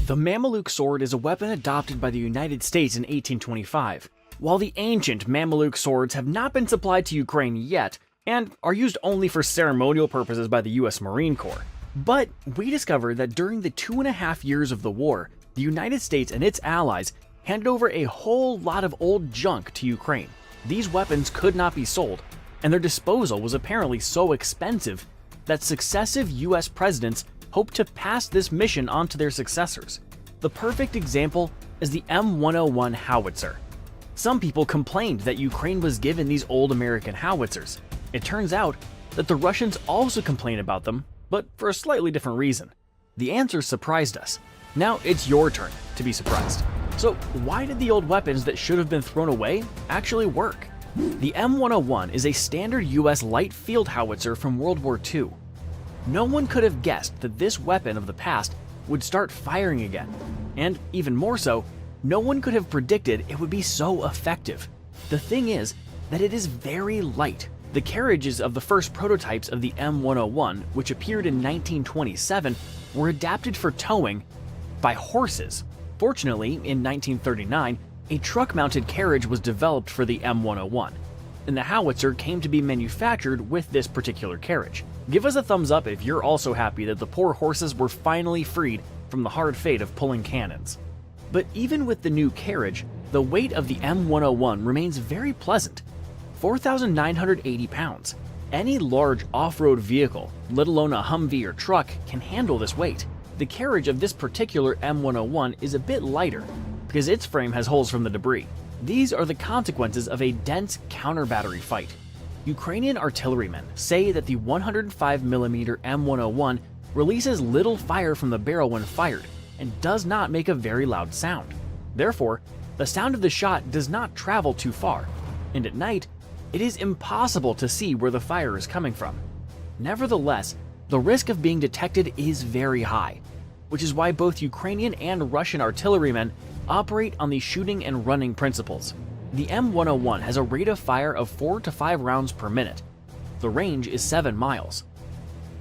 The Mameluke sword is a weapon adopted by the United States in 1825. While the ancient Mameluke swords have not been supplied to Ukraine yet, and are used only for ceremonial purposes by the US Marine Corps. But we discovered that during the 2.5 years of the war, the United States and its allies handed over a whole lot of old junk to Ukraine. These weapons could not be sold, and their disposal was apparently so expensive that successive US presidents hoped to pass this mission on to their successors. The perfect example is the M1 howitzer. Some people complained that Ukraine was given these old American howitzers. It turns out that the Russians also complained about them, but for a slightly different reason. The answer surprised us. Now it's your turn to be surprised. So why did the old weapons that should have been thrown away actually work? The M1 is a standard US light field howitzer from World War II. No one could have guessed that this weapon of the past would start firing again. And even more so, no one could have predicted it would be so effective. The thing is that it is very light. The carriages of the first prototypes of the M1, which appeared in 1927, were adapted for towing by horses. Fortunately, in 1939, a truck-mounted carriage was developed for the M1, and the howitzer came to be manufactured with this particular carriage. Give us a thumbs up if you're also happy that the poor horses were finally freed from the hard fate of pulling cannons. But even with the new carriage, the weight of the M1 remains very pleasant, 4,980 pounds. Any large off-road vehicle, let alone a Humvee or truck, can handle this weight. The carriage of this particular M1 is a bit lighter, because its frame has holes from the debris. These are the consequences of a dense counter-battery fight. Ukrainian artillerymen say that the 105mm M1 releases little fire from the barrel when fired, and does not make a very loud sound. Therefore, the sound of the shot does not travel too far, and at night, it is impossible to see where the fire is coming from. Nevertheless, the risk of being detected is very high, which is why both Ukrainian and Russian artillerymen operate on the shooting and running principles. The M1 has a rate of fire of 4 to 5 rounds per minute. The range is 7 miles.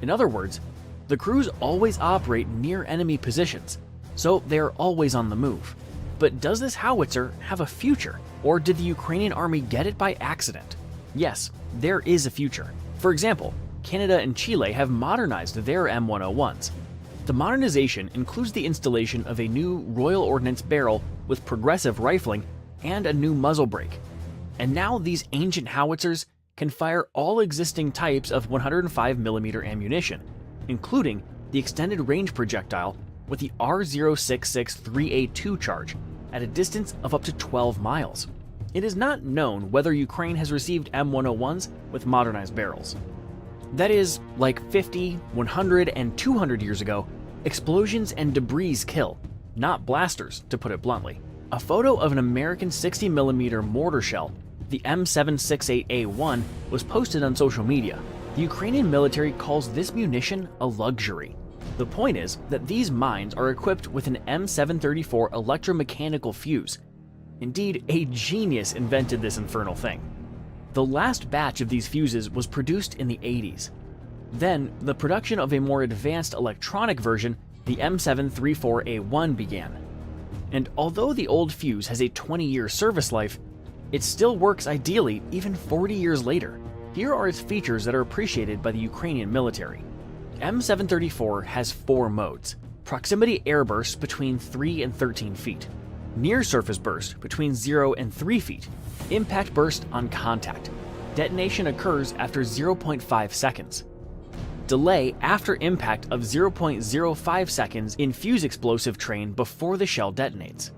In other words, the crews always operate near enemy positions, so they are always on the move. But does this howitzer have a future, or did the Ukrainian army get it by accident? Yes, there is a future. For example, Canada and Chile have modernized their M1s. The modernization includes the installation of a new Royal Ordnance barrel with progressive rifling and a new muzzle brake. And now these ancient howitzers can fire all existing types of 105mm ammunition, including the extended range projectile with the R0663A2 charge at a distance of up to 12 miles. It is not known whether Ukraine has received M1s with modernized barrels. That is, like 50, 100, and 200 years ago, explosions and debris kill, not blasters, to put it bluntly. A photo of an American 60mm mortar shell, the M768A1, was posted on social media. The Ukrainian military calls this munition a luxury. The point is that these mines are equipped with an M734 electromechanical fuse. Indeed, a genius invented this infernal thing. The last batch of these fuses was produced in the 80s. Then, the production of a more advanced electronic version, the M734A1, began. And although the old fuse has a 20-year service life, it still works ideally even 40 years later. Here are its features that are appreciated by the Ukrainian military. M734 has 4 modes: proximity air burst between 3 and 13 feet, near surface burst between 0 and 3 feet, impact burst on contact. Detonation occurs after 0.5 seconds. Delay after impact of 0.05 seconds in fuse explosive train before the shell detonates.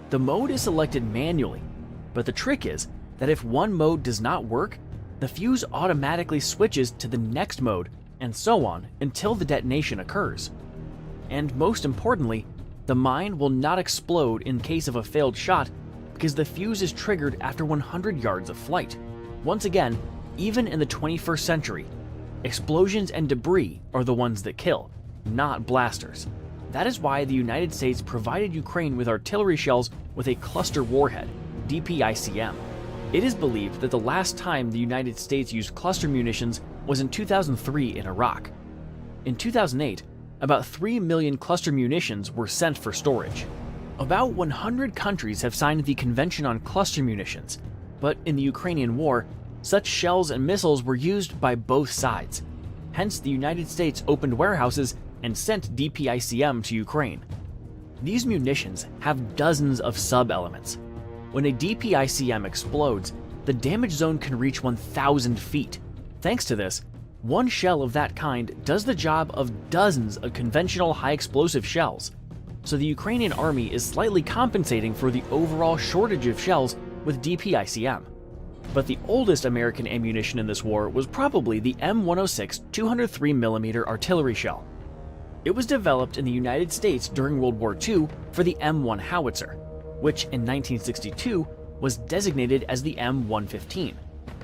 The mode is selected manually, but the trick is that if one mode does not work, the fuse automatically switches to the next mode, and so on until the detonation occurs. And most importantly, the mine will not explode in case of a failed shot because the fuse is triggered after 100 yards of flight. Once again, even in the 21st century, explosions and debris are the ones that kill, not blasters. That is why the United States provided Ukraine with artillery shells with a cluster warhead, DPICM. It is believed that the last time the United States used cluster munitions was in 2003 in Iraq. In 2008, about 3 million cluster munitions were sent for storage. About 100 countries have signed the Convention on Cluster Munitions, but in the Ukrainian war, such shells and missiles were used by both sides. Hence, the United States opened warehouses and sent DPICM to Ukraine. These munitions have dozens of sub-elements. When a DPICM explodes, the damage zone can reach 1,000 feet. Thanks to this, one shell of that kind does the job of dozens of conventional high-explosive shells. So the Ukrainian army is slightly compensating for the overall shortage of shells with DPICM. But the oldest American ammunition in this war was probably the M106 203mm artillery shell. It was developed in the United States during World War II for the M1 howitzer, which in 1962 was designated as the M115,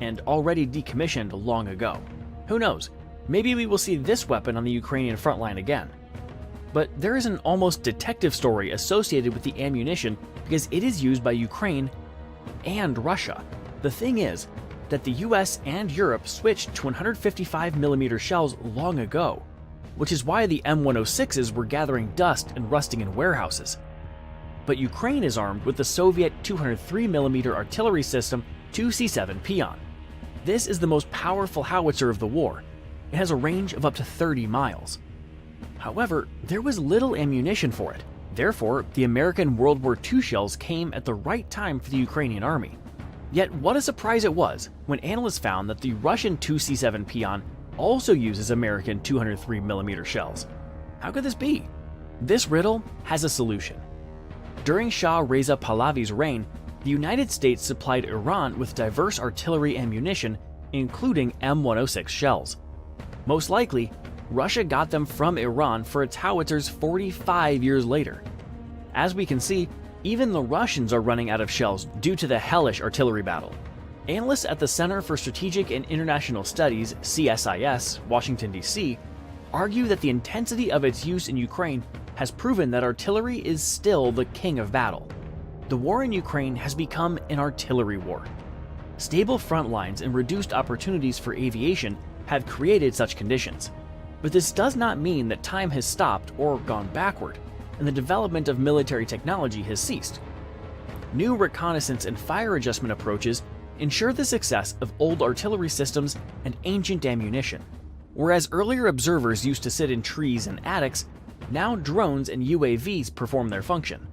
and already decommissioned long ago. Who knows, maybe we will see this weapon on the Ukrainian front line again. But there is an almost detective story associated with the ammunition because it is used by Ukraine and Russia. The thing is that the US and Europe switched to 155mm shells long ago, which is why the M106s were gathering dust and rusting in warehouses. But Ukraine is armed with the Soviet 203mm artillery system 2C7 Pion. This is the most powerful howitzer of the war. It has a range of up to 30 miles. However, there was little ammunition for it. Therefore, the American World War II shells came at the right time for the Ukrainian army. Yet what a surprise it was when analysts found that the Russian 2C7 Pion also uses American 203mm shells. How could this be? This riddle has a solution. During Shah Reza Pahlavi's reign, the United States supplied Iran with diverse artillery ammunition, including M106 shells. Most likely, Russia got them from Iran for its howitzers 45 years later. As we can see, even the Russians are running out of shells due to the hellish artillery battle. Analysts at the Center for Strategic and International Studies, CSIS, Washington, D.C., argue that the intensity of its use in Ukraine has proven that artillery is still the king of battle. The war in Ukraine has become an artillery war. Stable front lines and reduced opportunities for aviation have created such conditions. But this does not mean that time has stopped or gone backward, and the development of military technology has ceased. New reconnaissance and fire adjustment approaches ensure the success of old artillery systems and ancient ammunition. Whereas earlier observers used to sit in trees and attics, now drones and UAVs perform their function.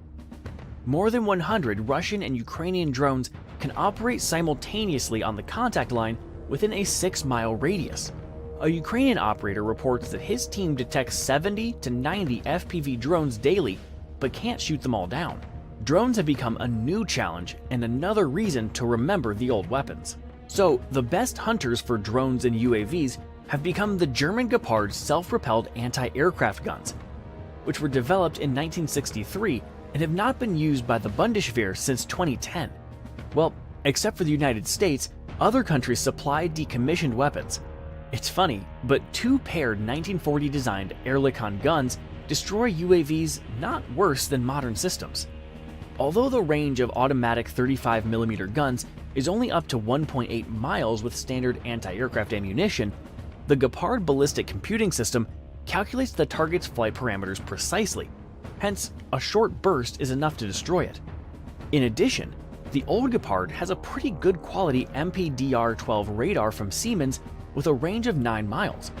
More than 100 Russian and Ukrainian drones can operate simultaneously on the contact line within a 6-mile radius. A Ukrainian operator reports that his team detects 70 to 90 FPV drones daily, but can't shoot them all down. Drones have become a new challenge and another reason to remember the old weapons. So, the best hunters for drones and UAVs have become the German Gepard self-propelled anti-aircraft guns, which were developed in 1963 and have not been used by the Bundeswehr since 2010. Well, except for the United States, other countries supply decommissioned weapons. It's funny, but two paired 1940 designed Ehrlichon guns destroy UAVs not worse than modern systems. Although the range of automatic 35mm guns is only up to 1.8 miles with standard anti-aircraft ammunition, the Gepard ballistic computing system calculates the target's flight parameters precisely. Hence, a short burst is enough to destroy it. In addition, the old Gepard has a pretty good quality MPDR-12 radar from Siemens with a range of 9 miles.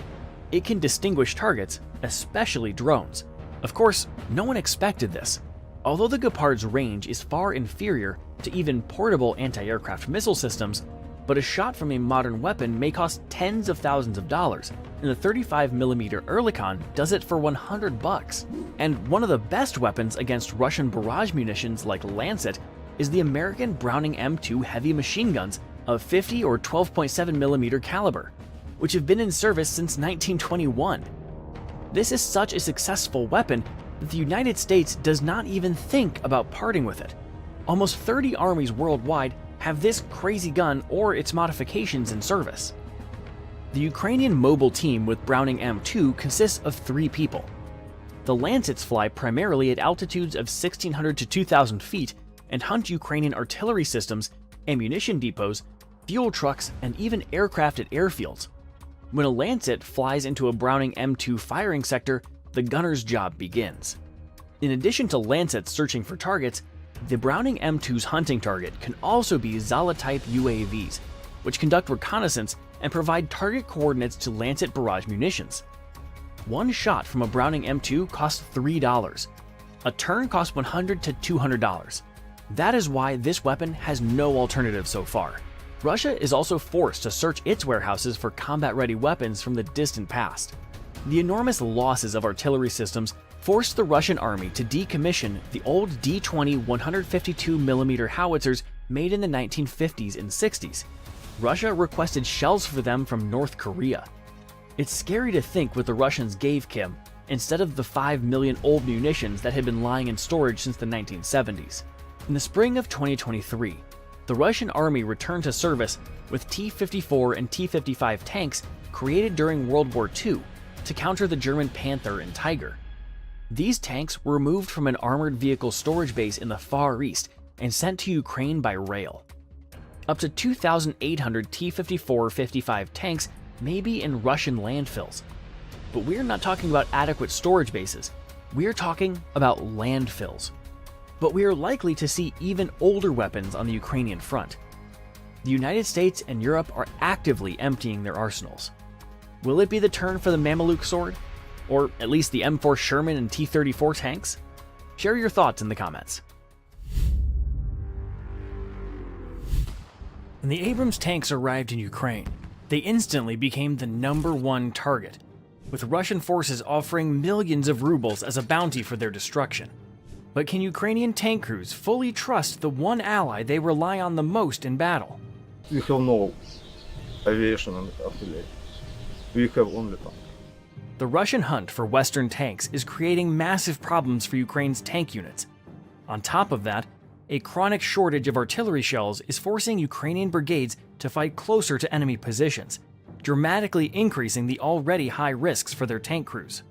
It can distinguish targets, especially drones. Of course, no one expected this. Although the Gepard's range is far inferior to even portable anti-aircraft missile systems, but a shot from a modern weapon may cost tens of thousands of dollars, and the 35mm Ehrlichon does it for $100. And one of the best weapons against Russian barrage munitions like Lancet is the American Browning M2 heavy machine guns of 50 or 12.7mm caliber, which have been in service since 1921. This is such a successful weapon that the United States does not even think about parting with it. Almost 30 armies worldwide have this crazy gun or its modifications in service. The Ukrainian mobile team with Browning M2 consists of 3 people. The Lancets fly primarily at altitudes of 1,600 to 2,000 feet and hunt Ukrainian artillery systems, ammunition depots, fuel trucks, and even aircraft at airfields. When a Lancet flies into a Browning M2 firing sector, the gunner's job begins. In addition to Lancets searching for targets, the Browning M2's hunting target can also be Zala-type UAVs, which conduct reconnaissance and provide target coordinates to Lancet barrage munitions. One shot from a Browning M2 costs $3. A turn costs $100 to $200. That is why this weapon has no alternative so far. Russia is also forced to search its warehouses for combat-ready weapons from the distant past. The enormous losses of artillery systems forced the Russian army to decommission the old D-20 152mm howitzers made in the 1950s and 60s. Russia requested shells for them from North Korea. It's scary to think what the Russians gave Kim instead of the 5 million old munitions that had been lying in storage since the 1970s. In the spring of 2023, the Russian army returned to service with T-54 and T-55 tanks created during World War II to counter the German Panther and Tiger. These tanks were removed from an armored vehicle storage base in the Far East and sent to Ukraine by rail. Up to 2,800 T-54-55 tanks may be in Russian landfills. But we're not talking about adequate storage bases, we're talking about landfills. But we are likely to see even older weapons on the Ukrainian front. The United States and Europe are actively emptying their arsenals. Will it be the turn for the Mameluke sword? Or at least the M4 Sherman and T-34 tanks? Share your thoughts in the comments. When the Abrams tanks arrived in Ukraine, they instantly became the #1 target, with Russian forces offering millions of rubles as a bounty for their destruction. But can Ukrainian tank crews fully trust the one ally they rely on the most in battle? We have no aviation and artillery. We have only tanks. The Russian hunt for Western tanks is creating massive problems for Ukraine's tank units. On top of that, a chronic shortage of artillery shells is forcing Ukrainian brigades to fight closer to enemy positions, dramatically increasing the already high risks for their tank crews.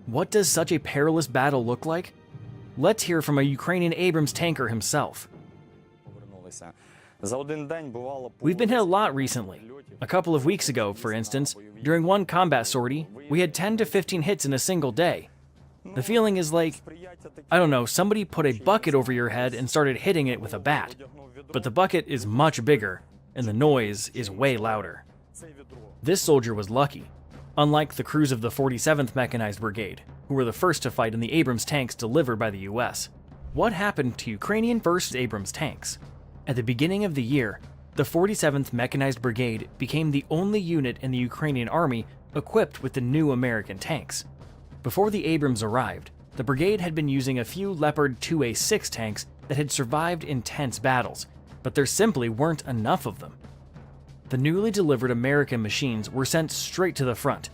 What does such a perilous battle look like? Let's hear from a Ukrainian Abrams tanker himself. We've been hit a lot recently. A couple of weeks ago, for instance, during one combat sortie, we had 10 to 15 hits in a single day. The feeling is like, I don't know, somebody put a bucket over your head and started hitting it with a bat. But the bucket is much bigger, and the noise is way louder. This soldier was lucky, unlike the crews of the 47th Mechanized Brigade, who were the first to fight in the Abrams tanks delivered by the US. What happened to Ukrainian 1st Abrams tanks? At the beginning of the year, the 47th Mechanized Brigade became the only unit in the Ukrainian army equipped with the new American tanks. Before the Abrams arrived, the brigade had been using a few Leopard 2A6 tanks that had survived intense battles, but there simply weren't enough of them. The newly delivered American machines were sent straight to the front,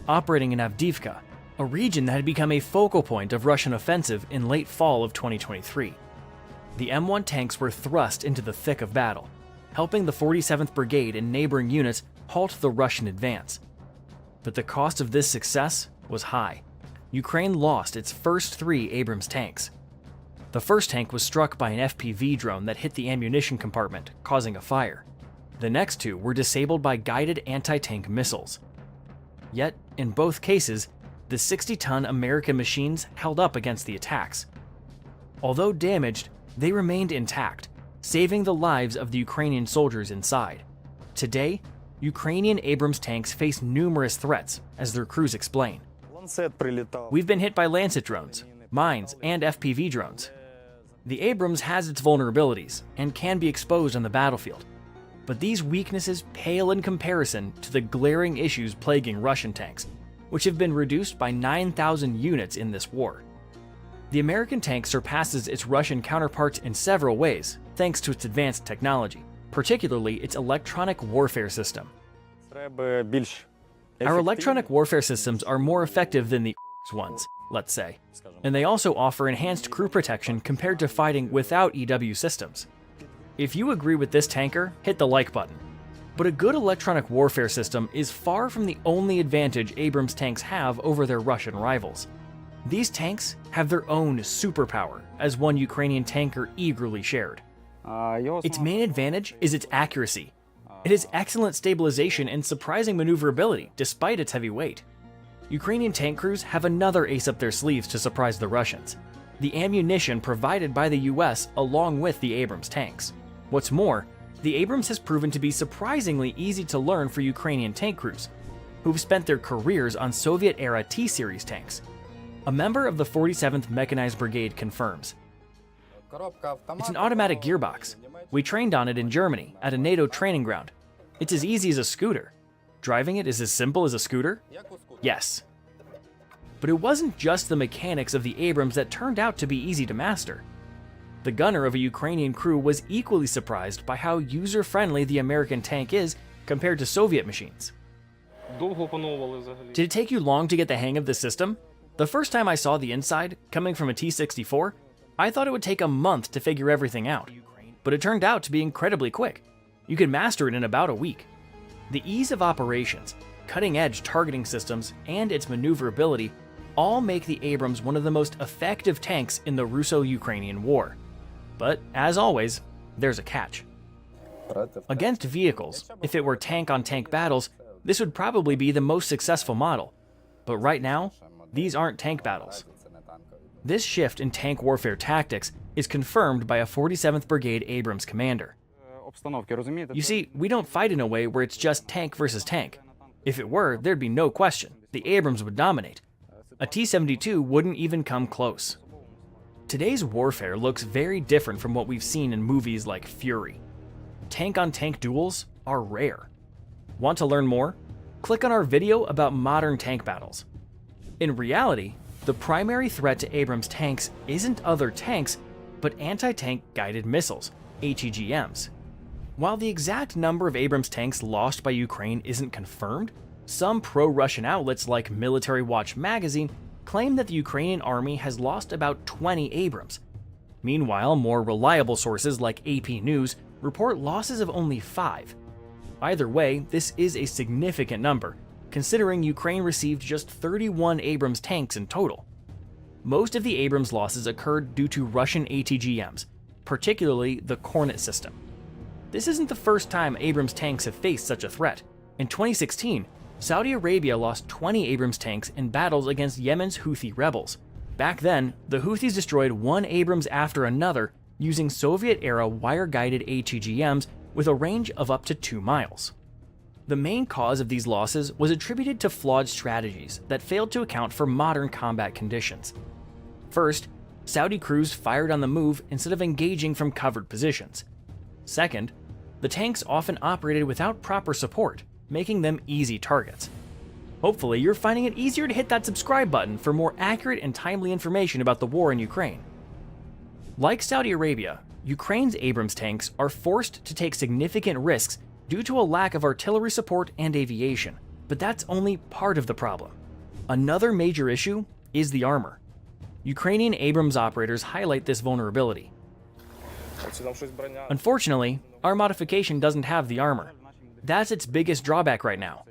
operating in Avdiivka, a region that had become a focal point of Russian offensive in late fall of 2023. The M1 tanks were thrust into the thick of battle, helping the 47th Brigade and neighboring units halt the Russian advance. But the cost of this success was high. Ukraine lost its first 3 Abrams tanks. The first tank was struck by an FPV drone that hit the ammunition compartment, causing a fire. The next 2 were disabled by guided anti-tank missiles. Yet, in both cases, the 60-ton American machines held up against the attacks. Although damaged, they remained intact, saving the lives of the Ukrainian soldiers inside. Today, Ukrainian Abrams tanks face numerous threats, as their crews explain. We've been hit by Lancet drones, mines, and FPV drones. The Abrams has its vulnerabilities and can be exposed on the battlefield, but these weaknesses pale in comparison to the glaring issues plaguing Russian tanks, which have been reduced by 9,000 units in this war. The American tank surpasses its Russian counterparts in several ways, thanks to its advanced technology, particularly its electronic warfare system. Our electronic warfare systems are more effective than the ones, let's say, and they also offer enhanced crew protection compared to fighting without EW systems. If you agree with this tanker, hit the like button. But a good electronic warfare system is far from the only advantage Abrams tanks have over their Russian rivals. These tanks have their own superpower, as one Ukrainian tanker eagerly shared. Its main advantage is its accuracy. It has excellent stabilization and surprising maneuverability despite its heavy weight. Ukrainian tank crews have another ace up their sleeves to surprise the Russians: the ammunition provided by the US along with the Abrams tanks. What's more, the Abrams has proven to be surprisingly easy to learn for Ukrainian tank crews, who've spent their careers on Soviet-era T-series tanks. A member of the 47th Mechanized Brigade confirms. It's an automatic gearbox. We trained on it in Germany at a NATO training ground. It's as easy as a scooter. Driving it is as simple as a scooter? Yes. But it wasn't just the mechanics of the Abrams that turned out to be easy to master. The gunner of a Ukrainian crew was equally surprised by how user-friendly the American tank is compared to Soviet machines. Did it take you long to get the hang of the system? The first time I saw the inside, coming from a T-64, I thought it would take a month to figure everything out, but it turned out to be incredibly quick. You could master it in about a week. The ease of operations, cutting-edge targeting systems, and its maneuverability all make the Abrams one of the most effective tanks in the Russo-Ukrainian war. But, as always, there's a catch. Against vehicles, if it were tank-on-tank battles, this would probably be the most successful model. But right now, these aren't tank battles. This shift in tank warfare tactics is confirmed by a 47th Brigade Abrams commander. You see, we don't fight in a way where it's just tank versus tank. If it were, there'd be no question. The Abrams would dominate. A T-72 wouldn't even come close. Today's warfare looks very different from what we've seen in movies like Fury. Tank-on-tank duels are rare. Want to learn more? Click on our video about modern tank battles. In reality, the primary threat to Abrams tanks isn't other tanks, but anti-tank guided missiles, HEGMs. While the exact number of Abrams tanks lost by Ukraine isn't confirmed, some pro-Russian outlets like Military Watch magazine claim that the Ukrainian army has lost about 20 Abrams. Meanwhile, more reliable sources like AP News report losses of only 5. Either way, this is a significant number, considering Ukraine received just 31 Abrams tanks in total. Most of the Abrams losses occurred due to Russian ATGMs, particularly the Kornet system. This isn't the first time Abrams tanks have faced such a threat. In 2016, Saudi Arabia lost 20 Abrams tanks in battles against Yemen's Houthi rebels. Back then, the Houthis destroyed one Abrams after another using Soviet-era wire-guided HEGMs with a range of up to 2 miles. The main cause of these losses was attributed to flawed strategies that failed to account for modern combat conditions. First, Saudi crews fired on the move instead of engaging from covered positions. Second, the tanks often operated without proper support, making them easy targets. Hopefully, you're finding it easier to hit that subscribe button for more accurate and timely information about the war in Ukraine. Like Saudi Arabia, Ukraine's Abrams tanks are forced to take significant risks due to a lack of artillery support and aviation, but that's only part of the problem. Another major issue is the armor. Ukrainian Abrams operators highlight this vulnerability. Unfortunately, our modification doesn't have the armor. That's its biggest drawback right now.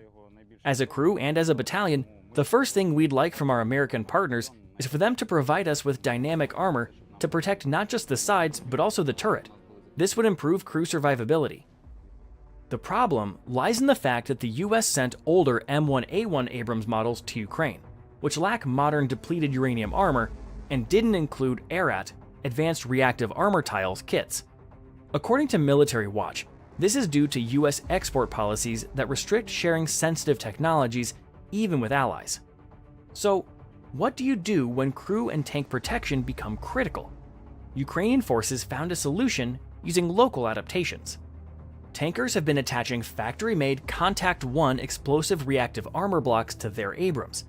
As a crew and as a battalion, the first thing we'd like from our American partners is for them to provide us with dynamic armor to protect not just the sides, but also the turret. This would improve crew survivability. The problem lies in the fact that the US sent older M1 Abrams models to Ukraine, which lack modern depleted uranium armor and didn't include ARAT, Advanced Reactive Armor Tiles, kits. According to Military Watch, this is due to US export policies that restrict sharing sensitive technologies even with allies. So, what do you do when crew and tank protection become critical? Ukrainian forces found a solution using local adaptations. Tankers have been attaching factory-made Contact 1 explosive reactive armor blocks to their Abrams.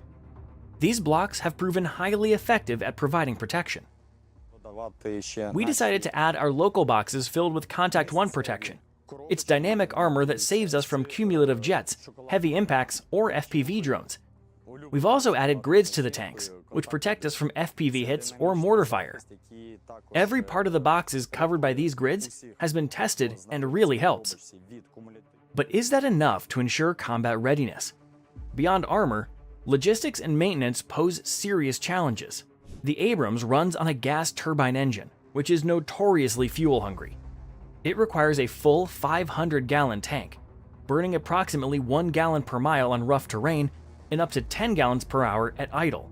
These blocks have proven highly effective at providing protection. We decided to add our local boxes filled with Contact 1 protection. It's dynamic armor that saves us from cumulative jets, heavy impacts, or FPV drones. We've also added grids to the tanks, which protect us from FPV hits or mortar fire. Every part of the boxes covered by these grids has been tested and really helps. But is that enough to ensure combat readiness? Beyond armor, logistics and maintenance pose serious challenges. The Abrams runs on a gas turbine engine, which is notoriously fuel-hungry. It requires a full 500-gallon tank, burning approximately 1 gallon per mile on rough terrain and up to 10 gallons per hour at idle.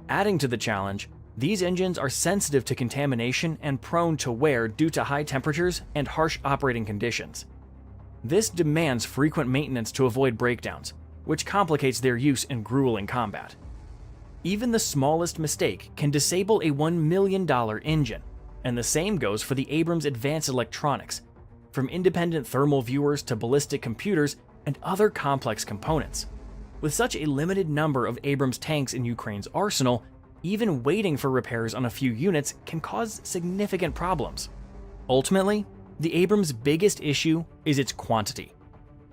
Adding to the challenge, these engines are sensitive to contamination and prone to wear due to high temperatures and harsh operating conditions. This demands frequent maintenance to avoid breakdowns, which complicates their use in grueling combat. Even the smallest mistake can disable a $1 million engine, and the same goes for the Abrams advanced electronics, from independent thermal viewers to ballistic computers and other complex components. With such a limited number of Abrams tanks in Ukraine's arsenal, even waiting for repairs on a few units can cause significant problems. Ultimately, the Abrams' biggest issue is its quantity.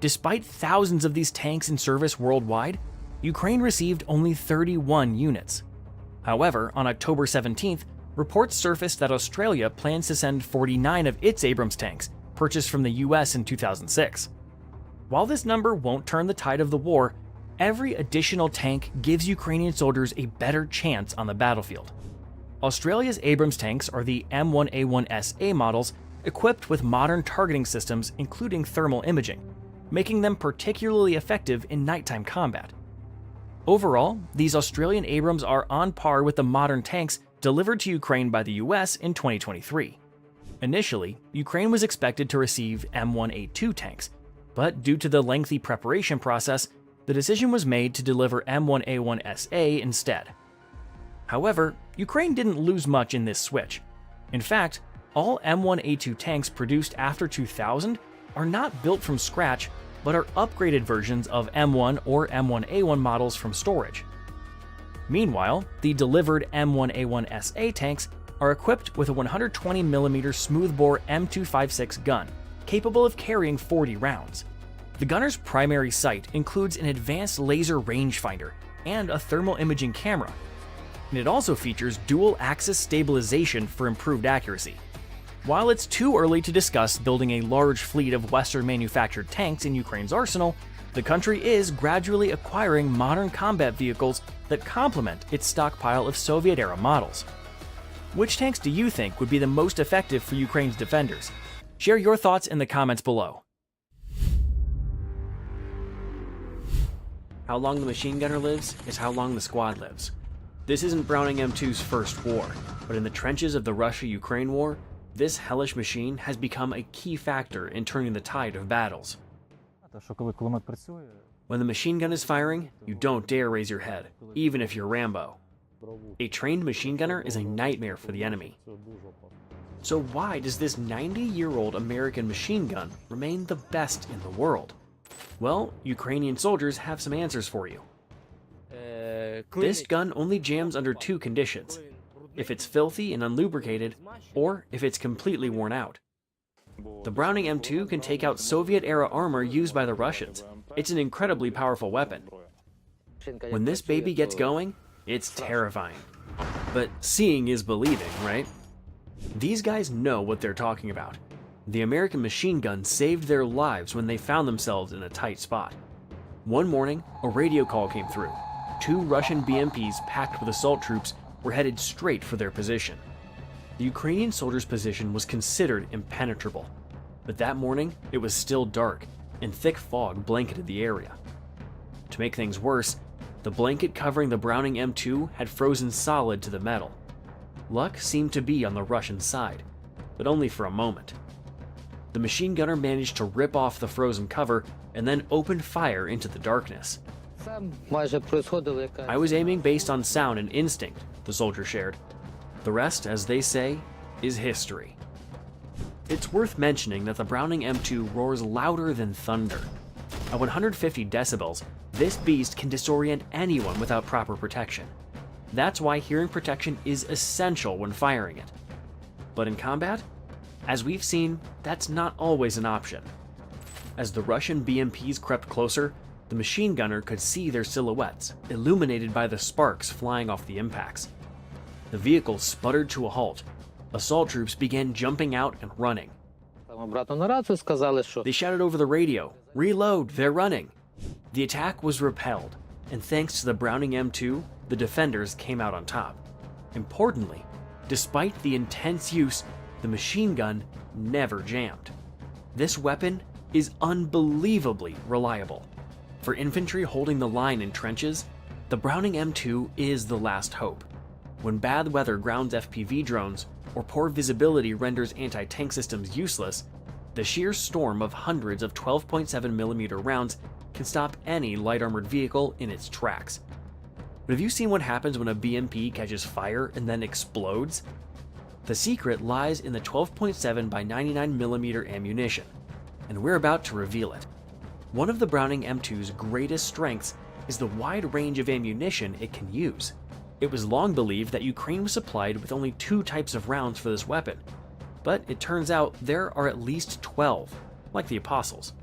Despite thousands of these tanks in service worldwide, Ukraine received only 31 units. However, on October 17th, reports surfaced that Australia plans to send 49 of its Abrams tanks, purchased from the US in 2006. While this number won't turn the tide of the war, every additional tank gives Ukrainian soldiers a better chance on the battlefield. Australia's Abrams tanks are the M1 A1SA models, equipped with modern targeting systems including thermal imaging, making them particularly effective in nighttime combat. Overall, these Australian Abrams are on par with the modern tanks delivered to Ukraine by the US in 2023. Initially, Ukraine was expected to receive M1A2 tanks, but due to the lengthy preparation process, the decision was made to deliver M1A1SA instead. However, Ukraine didn't lose much in this switch. In fact, all M1A2 tanks produced after 2000 are not built from scratch, but are upgraded versions of M1 or M1A1 models from storage. Meanwhile, the delivered M1A1SA tanks are equipped with a 120mm smoothbore M256 gun, capable of carrying 40 rounds. The gunner's primary sight includes an advanced laser rangefinder and a thermal imaging camera, and it also features dual-axis stabilization for improved accuracy. While it's too early to discuss building a large fleet of Western-manufactured tanks in Ukraine's arsenal, the country is gradually acquiring modern combat vehicles that complement its stockpile of Soviet-era models. Which tanks do you think would be the most effective for Ukraine's defenders? Share your thoughts in the comments below. How long the machine gunner lives is how long the squad lives. This isn't Browning M2's first war, but in the trenches of the Russia-Ukraine war, this hellish machine has become a key factor in turning the tide of battles. When the machine gun is firing, you don't dare raise your head, even if you're Rambo. A trained machine gunner is a nightmare for the enemy. So why does this 90-year-old American machine gun remain the best in the world? Well, Ukrainian soldiers have some answers for you. This gun only jams under two conditions: if it's filthy and unlubricated, or if it's completely worn out. The Browning M2 can take out Soviet-era armor used by the Russians. It's an incredibly powerful weapon. When this baby gets going, it's terrifying. But seeing is believing, right? These guys know what they're talking about. The American machine gun saved their lives when they found themselves in a tight spot. One morning, a radio call came through. 2 Russian BMPs packed with assault troops were headed straight for their position. The Ukrainian soldiers' position was considered impenetrable, but that morning it was still dark, and thick fog blanketed the area. To make things worse, the blanket covering the Browning M2 had frozen solid to the metal. Luck seemed to be on the Russian side, but only for a moment. The machine gunner managed to rip off the frozen cover and then opened fire into the darkness. I was aiming based on sound and instinct, the soldier shared. The rest, as they say, is history. It's worth mentioning that the Browning M2 roars louder than thunder. At 150 decibels, this beast can disorient anyone without proper protection. That's why hearing protection is essential when firing it. But in combat, as we've seen, that's not always an option. As the Russian BMPs crept closer, the machine gunner could see their silhouettes, illuminated by the sparks flying off the impacts. The vehicle sputtered to a halt. Assault troops began jumping out and running. They shouted over the radio, "Reload, they're running!" The attack was repelled, and thanks to the Browning M2, the defenders came out on top. Importantly, despite the intense use, the machine gun never jammed. This weapon is unbelievably reliable. For infantry holding the line in trenches, the Browning M2 is the last hope. When bad weather grounds FPV drones, or poor visibility renders anti-tank systems useless, the sheer storm of hundreds of 12.7mm rounds can stop any light armored vehicle in its tracks. But have you seen what happens when a BMP catches fire and then explodes? The secret lies in the 12.7 by 99mm ammunition, and we're about to reveal it. One of the Browning M2's greatest strengths is the wide range of ammunition it can use. It was long believed that Ukraine was supplied with only 2 types of rounds for this weapon, but it turns out there are at least 12, like the Apostles.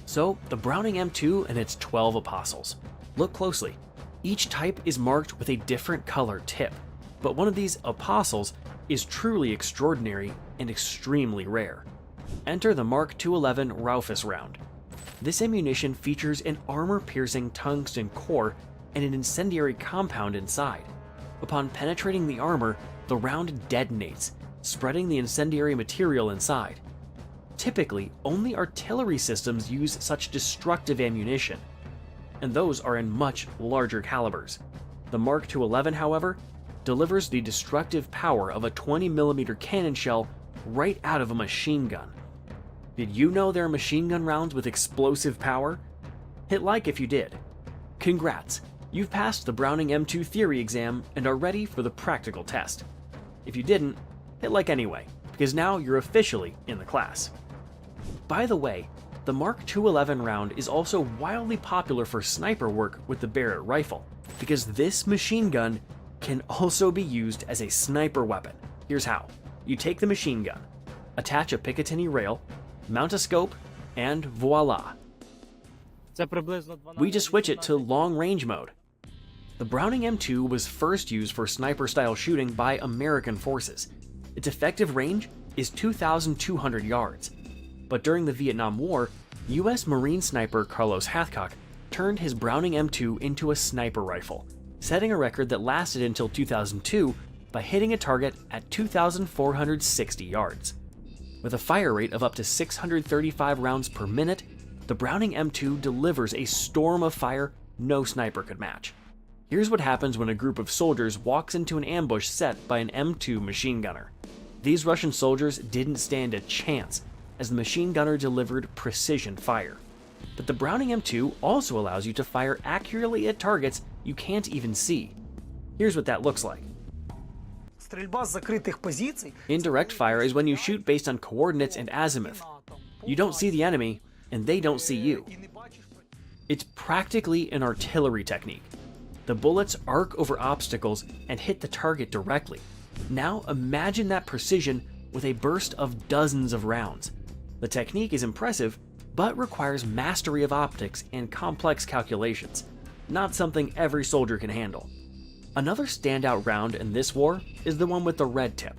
So, the Browning M2 and its 12 Apostles. Look closely. Each type is marked with a different color tip, but one of these Apostles is truly extraordinary and extremely rare. Enter the Mark 211 Raufoss round. This ammunition features an armor-piercing tungsten core and an incendiary compound inside. Upon penetrating the armor, the round detonates, spreading the incendiary material inside. Typically, only artillery systems use such destructive ammunition, and those are in much larger calibers. The Mark 211, however, delivers the destructive power of a 20mm cannon shell right out of a machine gun. Did you know there are machine gun rounds with explosive power? Hit like if you did. Congrats, you've passed the Browning M2 theory exam and are ready for the practical test. If you didn't, hit like anyway, because now you're officially in the class. By the way, the Mark 211 round is also wildly popular for sniper work with the Barrett rifle, because this machine gun can also be used as a sniper weapon. Here's how. You take the machine gun, attach a Picatinny rail, mount a scope, and voila. We just switch it to long range mode. The Browning M2 was first used for sniper-style shooting by American forces. Its effective range is 2,200 yards. But during the Vietnam War, US Marine sniper Carlos Hathcock turned his Browning M2 into a sniper rifle, setting a record that lasted until 2002 by hitting a target at 2,460 yards. With a fire rate of up to 635 rounds per minute, the Browning M2 delivers a storm of fire no sniper could match. Here's what happens when a group of soldiers walks into an ambush set by an M2 machine gunner. These Russian soldiers didn't stand a chance, as the machine gunner delivered precision fire. But the Browning M2 also allows you to fire accurately at targets you can't even see. Here's what that looks like. Indirect fire is when you shoot based on coordinates and azimuth. You don't see the enemy, and they don't see you. It's practically an artillery technique. The bullets arc over obstacles and hit the target directly. Now imagine that precision with a burst of dozens of rounds. The technique is impressive, but requires mastery of optics and complex calculations, not something every soldier can handle. Another standout round in this war is the one with the red tip,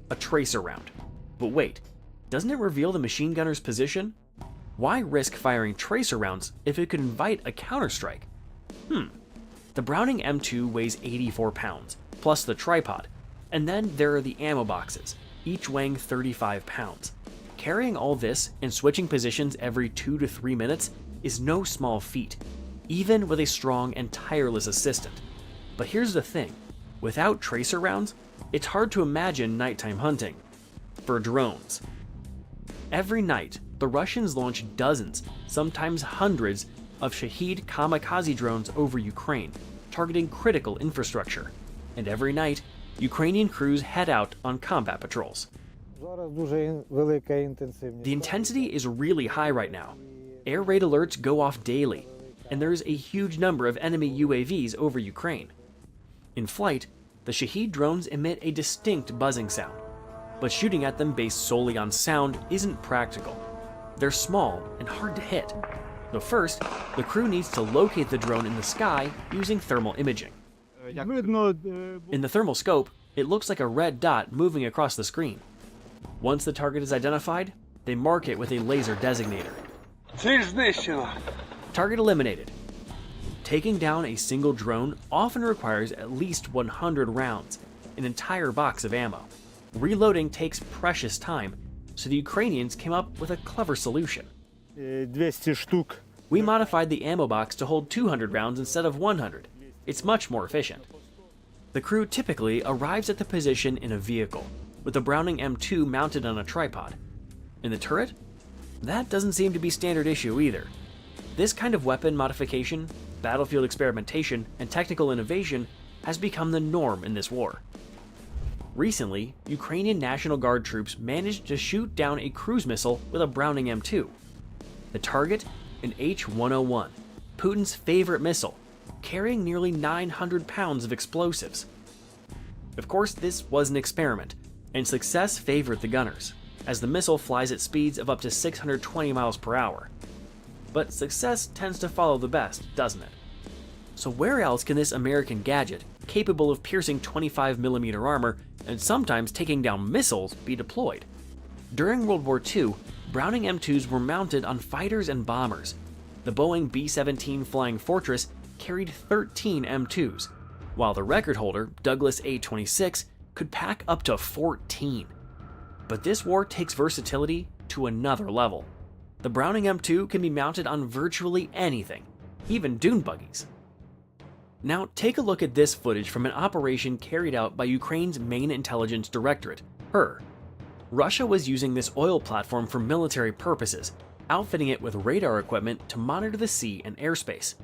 a tracer round. But wait, doesn't it reveal the machine gunner's position? Why risk firing tracer rounds if it could invite a counterstrike? The Browning M2 weighs 84 pounds, plus the tripod, and then there are the ammo boxes, each weighing 35 pounds. Carrying all this and switching positions every 2 to 3 minutes is no small feat, even with a strong and tireless assistant. But here's the thing, without tracer rounds, it's hard to imagine nighttime hunting. For drones. Every night, the Russians launch dozens, sometimes hundreds, of Shahed kamikaze drones over Ukraine, targeting critical infrastructure. And every night, Ukrainian crews head out on combat patrols. The intensity is really high right now. Air raid alerts go off daily, and there's a huge number of enemy UAVs over Ukraine. In flight, the Shahed drones emit a distinct buzzing sound, but shooting at them based solely on sound isn't practical. They're small and hard to hit. So first, the crew needs to locate the drone in the sky using thermal imaging. In the thermal scope, it looks like a red dot moving across the screen. Once the target is identified, they mark it with a laser designator. Target eliminated. Taking down a single drone often requires at least 100 rounds, an entire box of ammo. Reloading takes precious time, so the Ukrainians came up with a clever solution. We modified the ammo box to hold 200 rounds instead of 100. It's much more efficient. The crew typically arrives at the position in a vehicle, with the Browning M2 mounted on a tripod. In the turret? That doesn't seem to be standard issue either. This kind of weapon modification, battlefield experimentation, and technical innovation has become the norm in this war. Recently, Ukrainian National Guard troops managed to shoot down a cruise missile with a Browning M2. The target? An H-101, Putin's favorite missile, carrying nearly 900 pounds of explosives. Of course, this was an experiment, and success favored the gunners, as the missile flies at speeds of up to 620 miles per hour. But success tends to follow the best, doesn't it? So where else can this American gadget, capable of piercing 25mm armor and sometimes taking down missiles, be deployed? During World War II, Browning M2s were mounted on fighters and bombers. The Boeing B-17 Flying Fortress carried 13 M2s, while the record holder, Douglas A-26, could pack up to 14. But this war takes versatility to another level. The Browning M2 can be mounted on virtually anything, even dune buggies. Now take a look at this footage from an operation carried out by Ukraine's main intelligence directorate, HIR. Russia was using this oil platform for military purposes, outfitting it with radar equipment to monitor the sea and airspace.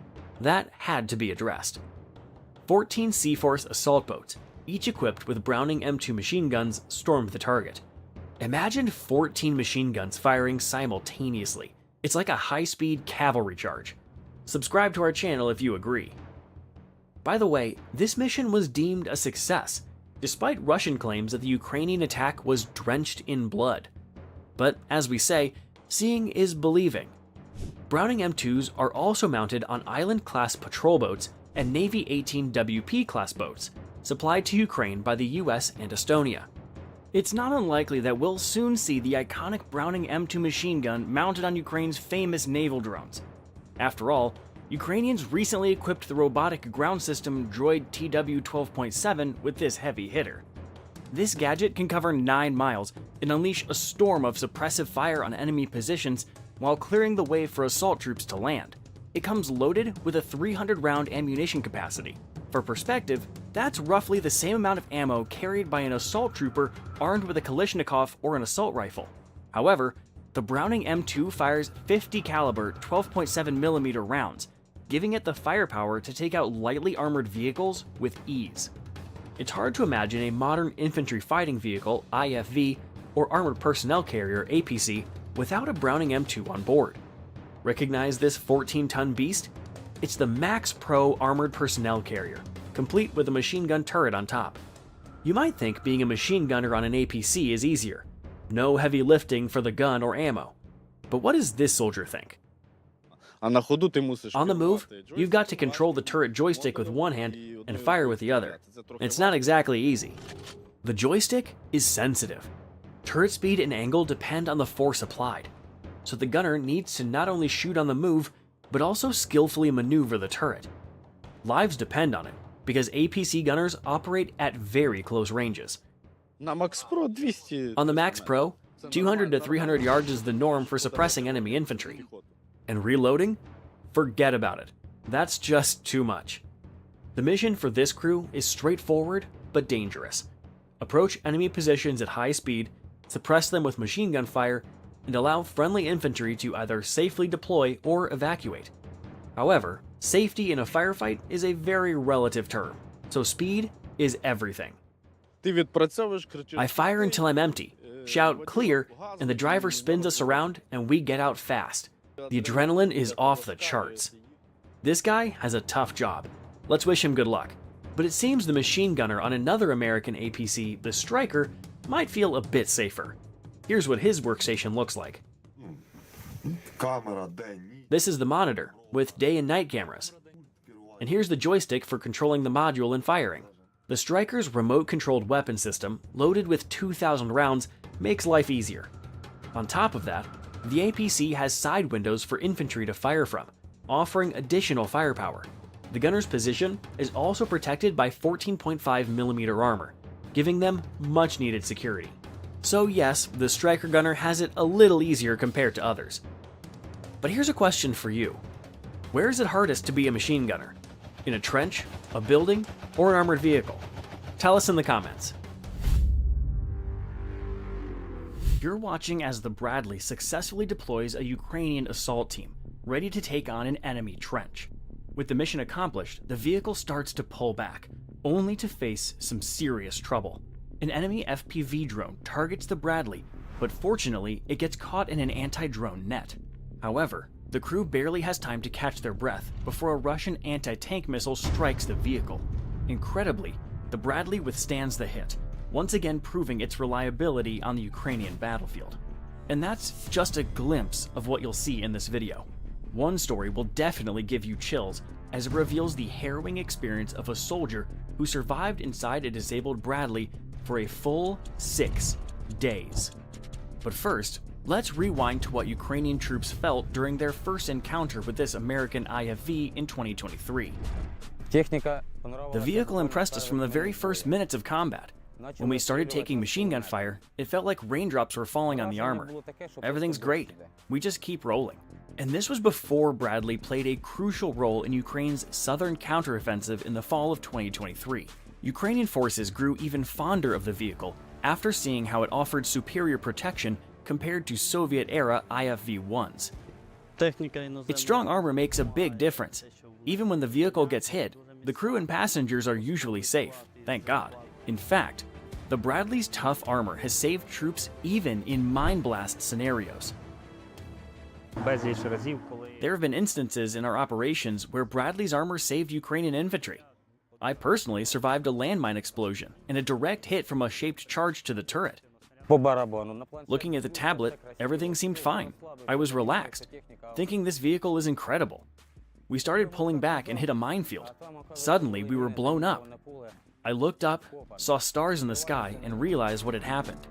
That had to be addressed. 14 Sea Force assault boats, each equipped with Browning M2 machine guns, stormed the target. Imagine 14 machine guns firing simultaneously. It's like a high-speed cavalry charge. Subscribe to our channel if you agree. By the way, this mission was deemed a success, despite Russian claims that the Ukrainian attack was drenched in blood. But as we say, seeing is believing. Browning M2s are also mounted on Island-class patrol boats and Navy 18 WP-class boats, supplied to Ukraine by the US and Estonia. It's not unlikely that we'll soon see the iconic Browning M2 machine gun mounted on Ukraine's famous naval drones. After all, Ukrainians recently equipped the robotic ground system droid TW-12.7 with this heavy hitter. This gadget can cover 9 miles and unleash a storm of suppressive fire on enemy positions while clearing the way for assault troops to land. It comes loaded with a 300-round ammunition capacity. For perspective, that's roughly the same amount of ammo carried by an assault trooper armed with a Kalashnikov or an assault rifle. However, the Browning M2 fires 50 caliber 12.7mm rounds, giving it the firepower to take out lightly armored vehicles with ease. It's hard to imagine a modern infantry fighting vehicle, IFV, or armored personnel carrier, APC, without a Browning M2 on board. Recognize this 14-ton beast? It's the Max Pro armored personnel carrier, complete with a machine gun turret on top. You might think being a machine gunner on an APC is easier. No heavy lifting for the gun or ammo. But what does this soldier think? On the move, you've got to control the turret joystick with one hand and fire with the other. It's not exactly easy. The joystick is sensitive. Turret speed and angle depend on the force applied, so the gunner needs to not only shoot on the move, but also skillfully maneuver the turret. Lives depend on it, because APC gunners operate at very close ranges. On the Max Pro, 200 to 300 yards is the norm for suppressing enemy infantry. And reloading? Forget about it. That's just too much. The mission for this crew is straightforward but dangerous. Approach enemy positions at high speed, suppress them with machine gun fire, and allow friendly infantry to either safely deploy or evacuate. However, safety in a firefight is a very relative term, so speed is everything. I fire until I'm empty, shout clear, and the driver spins us around and we get out fast. The adrenaline is off the charts. This guy has a tough job. Let's wish him good luck. But it seems the machine gunner on another American APC, the Striker, might feel a bit safer. Here's what his workstation looks like. This is the monitor, with day and night cameras. And here's the joystick for controlling the module and firing. The Striker's remote-controlled weapon system, loaded with 2,000 rounds, makes life easier. On top of that, the APC has side windows for infantry to fire from, offering additional firepower. The gunner's position is also protected by 14.5mm armor, giving them much-needed security. So yes, the Striker gunner has it a little easier compared to others. But here's a question for you. Where is it hardest to be a machine gunner? In a trench, a building, or an armored vehicle? Tell us in the comments. You're watching as the Bradley successfully deploys a Ukrainian assault team, ready to take on an enemy trench. With the mission accomplished, the vehicle starts to pull back, only to face some serious trouble. An enemy FPV drone targets the Bradley, but fortunately, it gets caught in an anti-drone net. However, the crew barely has time to catch their breath before a Russian anti-tank missile strikes the vehicle. Incredibly, the Bradley withstands the hit, once again proving its reliability on the Ukrainian battlefield. And that's just a glimpse of what you'll see in this video. One story will definitely give you chills as it reveals the harrowing experience of a soldier who survived inside a disabled Bradley for a full 6 days. But first, let's rewind to what Ukrainian troops felt during their first encounter with this American IFV in 2023. The vehicle impressed us from the very first minutes of combat. When we started taking machine gun fire, it felt like raindrops were falling on the armor. Everything's great. We just keep rolling. And this was before Bradley played a crucial role in Ukraine's southern counteroffensive in the fall of 2023. Ukrainian forces grew even fonder of the vehicle after seeing how it offered superior protection compared to Soviet-era IFV-1s. Its strong armor makes a big difference. Even when the vehicle gets hit, the crew and passengers are usually safe, thank God. In fact, the Bradley's tough armor has saved troops even in mine blast scenarios. There have been instances in our operations where Bradley's armor saved Ukrainian infantry. I personally survived a landmine explosion and a direct hit from a shaped charge to the turret. Looking at the tablet, everything seemed fine. I was relaxed, thinking this vehicle is incredible. We started pulling back and hit a minefield. Suddenly, we were blown up. I looked up, saw stars in the sky, and realized what had happened.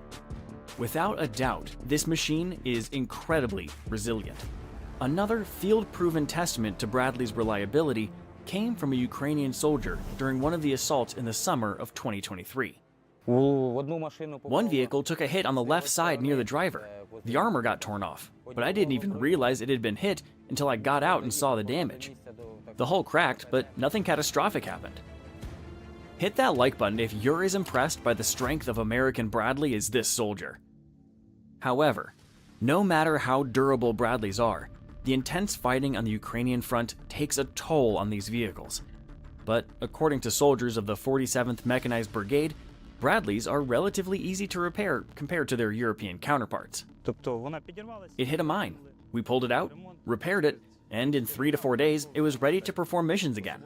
Without a doubt, this machine is incredibly resilient. Another field-proven testament to Bradley's reliability came from a Ukrainian soldier during one of the assaults in the summer of 2023. One vehicle took a hit on the left side near the driver. The armor got torn off, but I didn't even realize it had been hit until I got out and saw the damage. The hull cracked, but nothing catastrophic happened. Hit that like button if you're as impressed by the strength of American Bradley as this soldier. However, no matter how durable Bradleys are, the intense fighting on the Ukrainian front takes a toll on these vehicles. But according to soldiers of the 47th Mechanized Brigade, Bradleys are relatively easy to repair compared to their European counterparts. It hit a mine. We pulled it out, repaired it, and in 3 to 4 days, it was ready to perform missions again.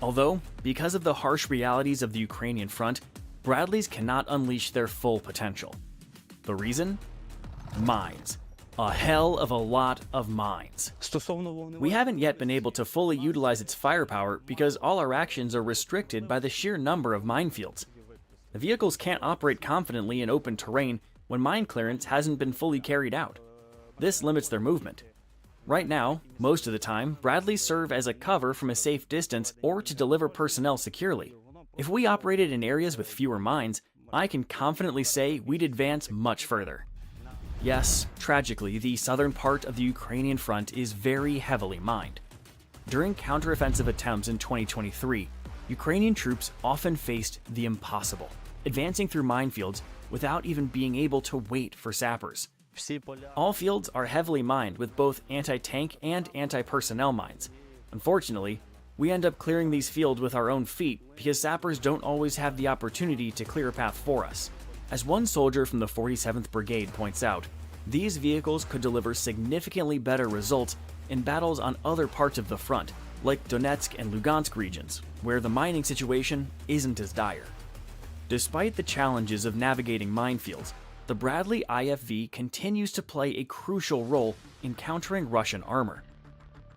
Although, because of the harsh realities of the Ukrainian front, Bradleys cannot unleash their full potential. The reason? Mines. A hell of a lot of mines. We haven't yet been able to fully utilize its firepower because all our actions are restricted by the sheer number of minefields. The vehicles can't operate confidently in open terrain when mine clearance hasn't been fully carried out. This limits their movement. Right now, most of the time, Bradleys serve as a cover from a safe distance or to deliver personnel securely. If we operated in areas with fewer mines, I can confidently say we'd advance much further. Yes, tragically, the southern part of the Ukrainian front is very heavily mined. During counteroffensive attempts in 2023, Ukrainian troops often faced the impossible, advancing through minefields without even being able to wait for sappers. All fields are heavily mined with both anti-tank and anti-personnel mines. Unfortunately, we end up clearing these fields with our own feet because sappers don't always have the opportunity to clear a path for us. As one soldier from the 47th Brigade points out, these vehicles could deliver significantly better results in battles on other parts of the front, like Donetsk and Lugansk regions, where the mining situation isn't as dire. Despite the challenges of navigating minefields, the Bradley IFV continues to play a crucial role in countering Russian armor.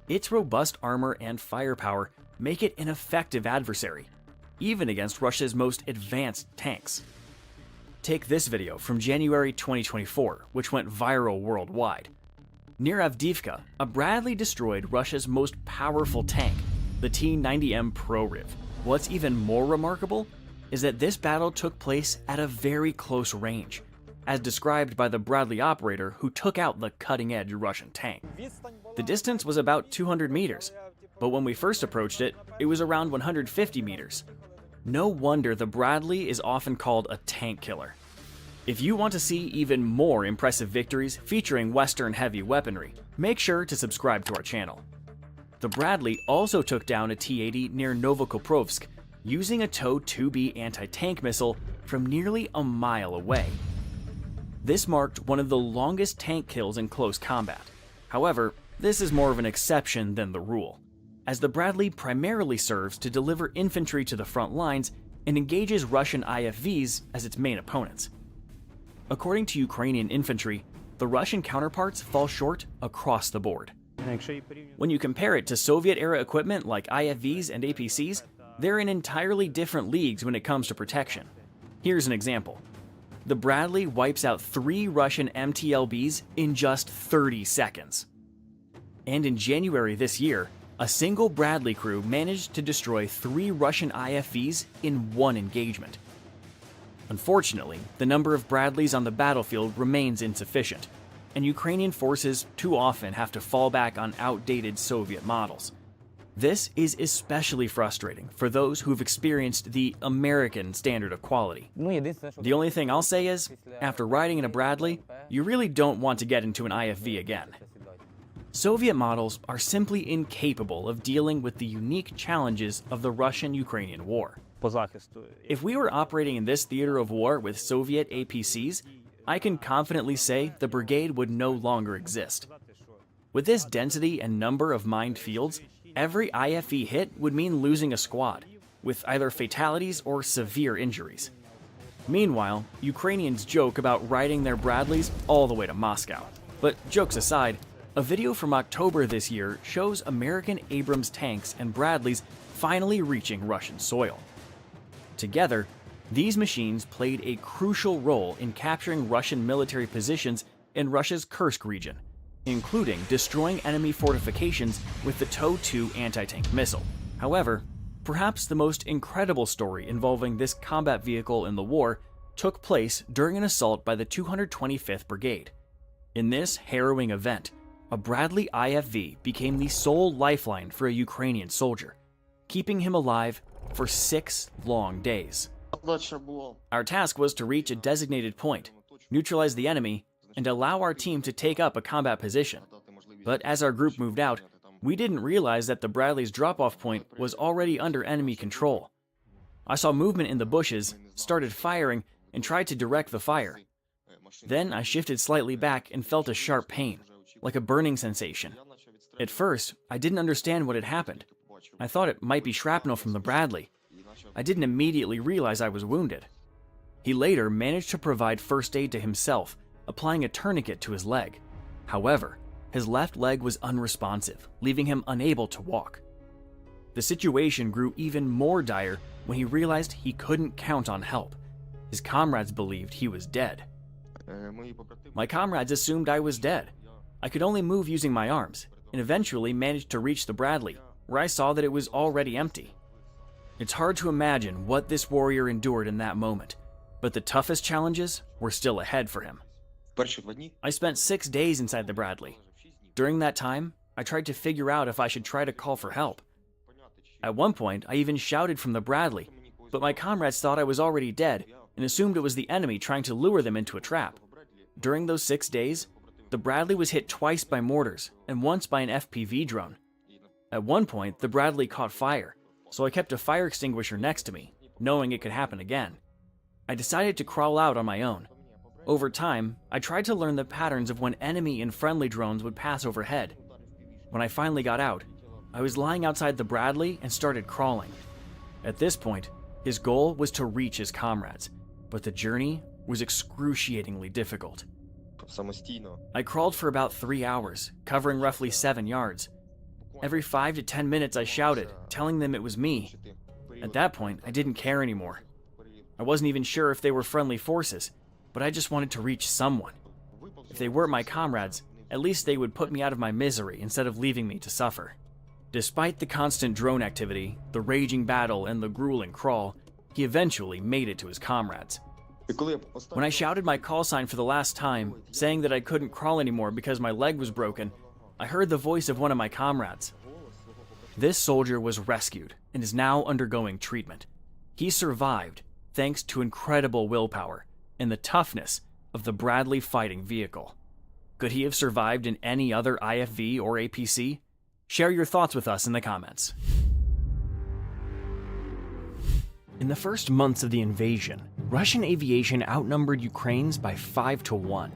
Its robust armor and firepower make it an effective adversary, even against Russia's most advanced tanks. Take this video from January 2024, which went viral worldwide. Near Avdiivka, a Bradley destroyed Russia's most powerful tank, the T-90M Prorив. What's even more remarkable is that this battle took place at a very close range, as described by the Bradley operator who took out the cutting-edge Russian tank. The distance was about 200 meters, but when we first approached it, it was around 150 meters. No wonder the Bradley is often called a tank killer. If you want to see even more impressive victories featuring Western heavy weaponry, make sure to subscribe to our channel. The Bradley also took down a T-80 near Novokoprovsk using a TOW-2B anti-tank missile from nearly a mile away. This marked one of the longest tank kills in close combat. However, this is more of an exception than the rule, as the Bradley primarily serves to deliver infantry to the front lines and engages Russian IFVs as its main opponents. According to Ukrainian infantry, the Russian counterparts fall short across the board. When you compare it to Soviet-era equipment like IFVs and APCs, they're in entirely different leagues when it comes to protection. Here's an example. The Bradley wipes out 3 Russian MTLBs in just 30 seconds. And in January this year, a single Bradley crew managed to destroy 3 Russian IFVs in one engagement. Unfortunately, the number of Bradleys on the battlefield remains insufficient, and Ukrainian forces too often have to fall back on outdated Soviet models. This is especially frustrating for those who've experienced the American standard of quality. The only thing I'll say is, after riding in a Bradley, you really don't want to get into an IFV again. Soviet models are simply incapable of dealing with the unique challenges of the Russian-Ukrainian war. If we were operating in this theater of war with Soviet APCs, I can confidently say the brigade would no longer exist. With this density and number of mined fields, every IFV hit would mean losing a squad, with either fatalities or severe injuries. Meanwhile, Ukrainians joke about riding their Bradleys all the way to Moscow. But jokes aside, a video from October this year shows American Abrams tanks and Bradleys finally reaching Russian soil. Together, these machines played a crucial role in capturing Russian military positions in Russia's Kursk region, including destroying enemy fortifications with the TOW-2 anti-tank missile. However, perhaps the most incredible story involving this combat vehicle in the war took place during an assault by the 225th Brigade. In this harrowing event, a Bradley IFV became the sole lifeline for a Ukrainian soldier, keeping him alive for 6 long days. Our task was to reach a designated point, neutralize the enemy, and allow our team to take up a combat position. But as our group moved out, we didn't realize that the Bradley's drop-off point was already under enemy control. I saw movement in the bushes, started firing, and tried to direct the fire. Then I shifted slightly back and felt a sharp pain, like a burning sensation. At first, I didn't understand what had happened. I thought it might be shrapnel from the Bradley. I didn't immediately realize I was wounded. He later managed to provide first aid to himself, applying a tourniquet to his leg. However, his left leg was unresponsive, leaving him unable to walk. The situation grew even more dire when he realized he couldn't count on help. His comrades believed he was dead. My comrades assumed I was dead. I could only move using my arms, and eventually managed to reach the Bradley, where I saw that it was already empty. It's hard to imagine what this warrior endured in that moment, but the toughest challenges were still ahead for him. I spent 6 days inside the Bradley. During that time, I tried to figure out if I should try to call for help. At one point, I even shouted from the Bradley, but my comrades thought I was already dead and assumed it was the enemy trying to lure them into a trap. During those 6 days, the Bradley was hit twice by mortars and once by an FPV drone. At one point, the Bradley caught fire, so I kept a fire extinguisher next to me, knowing it could happen again. I decided to crawl out on my own. Over time, I tried to learn the patterns of when enemy and friendly drones would pass overhead. When I finally got out, I was lying outside the Bradley and started crawling. At this point, his goal was to reach his comrades, but the journey was excruciatingly difficult. I crawled for about 3 hours, covering roughly 7 yards. Every 5 to 10 minutes I shouted, telling them it was me. At that point, I didn't care anymore. I wasn't even sure if they were friendly forces, but I just wanted to reach someone. If they weren't my comrades, at least they would put me out of my misery instead of leaving me to suffer. Despite the constant drone activity, the raging battle, and the grueling crawl, he eventually made it to his comrades. When I shouted my call sign for the last time, saying that I couldn't crawl anymore because my leg was broken, I heard the voice of one of my comrades. This soldier was rescued and is now undergoing treatment. He survived thanks to incredible willpower and the toughness of the Bradley Fighting Vehicle. Could he have survived in any other IFV or APC? Share your thoughts with us in the comments. In the first months of the invasion, Russian aviation outnumbered Ukraine's by 5-1.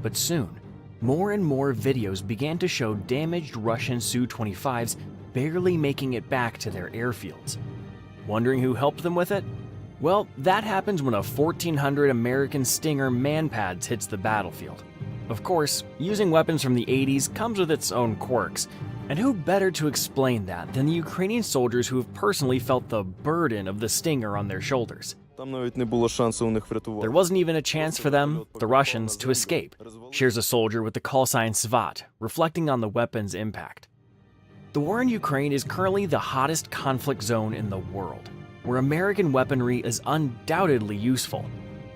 But soon, more and more videos began to show damaged Russian Su-25s barely making it back to their airfields. Wondering who helped them with it? Well, that happens when a 1,400 American Stinger man-pads hits the battlefield. Of course, using weapons from the 80s comes with its own quirks, and who better to explain that than the Ukrainian soldiers who have personally felt the burden of the Stinger on their shoulders. There wasn't even a chance for them, the Russians, to escape, shares a soldier with the call sign SVAT, reflecting on the weapon's impact. The war in Ukraine is currently the hottest conflict zone in the world, where American weaponry is undoubtedly useful.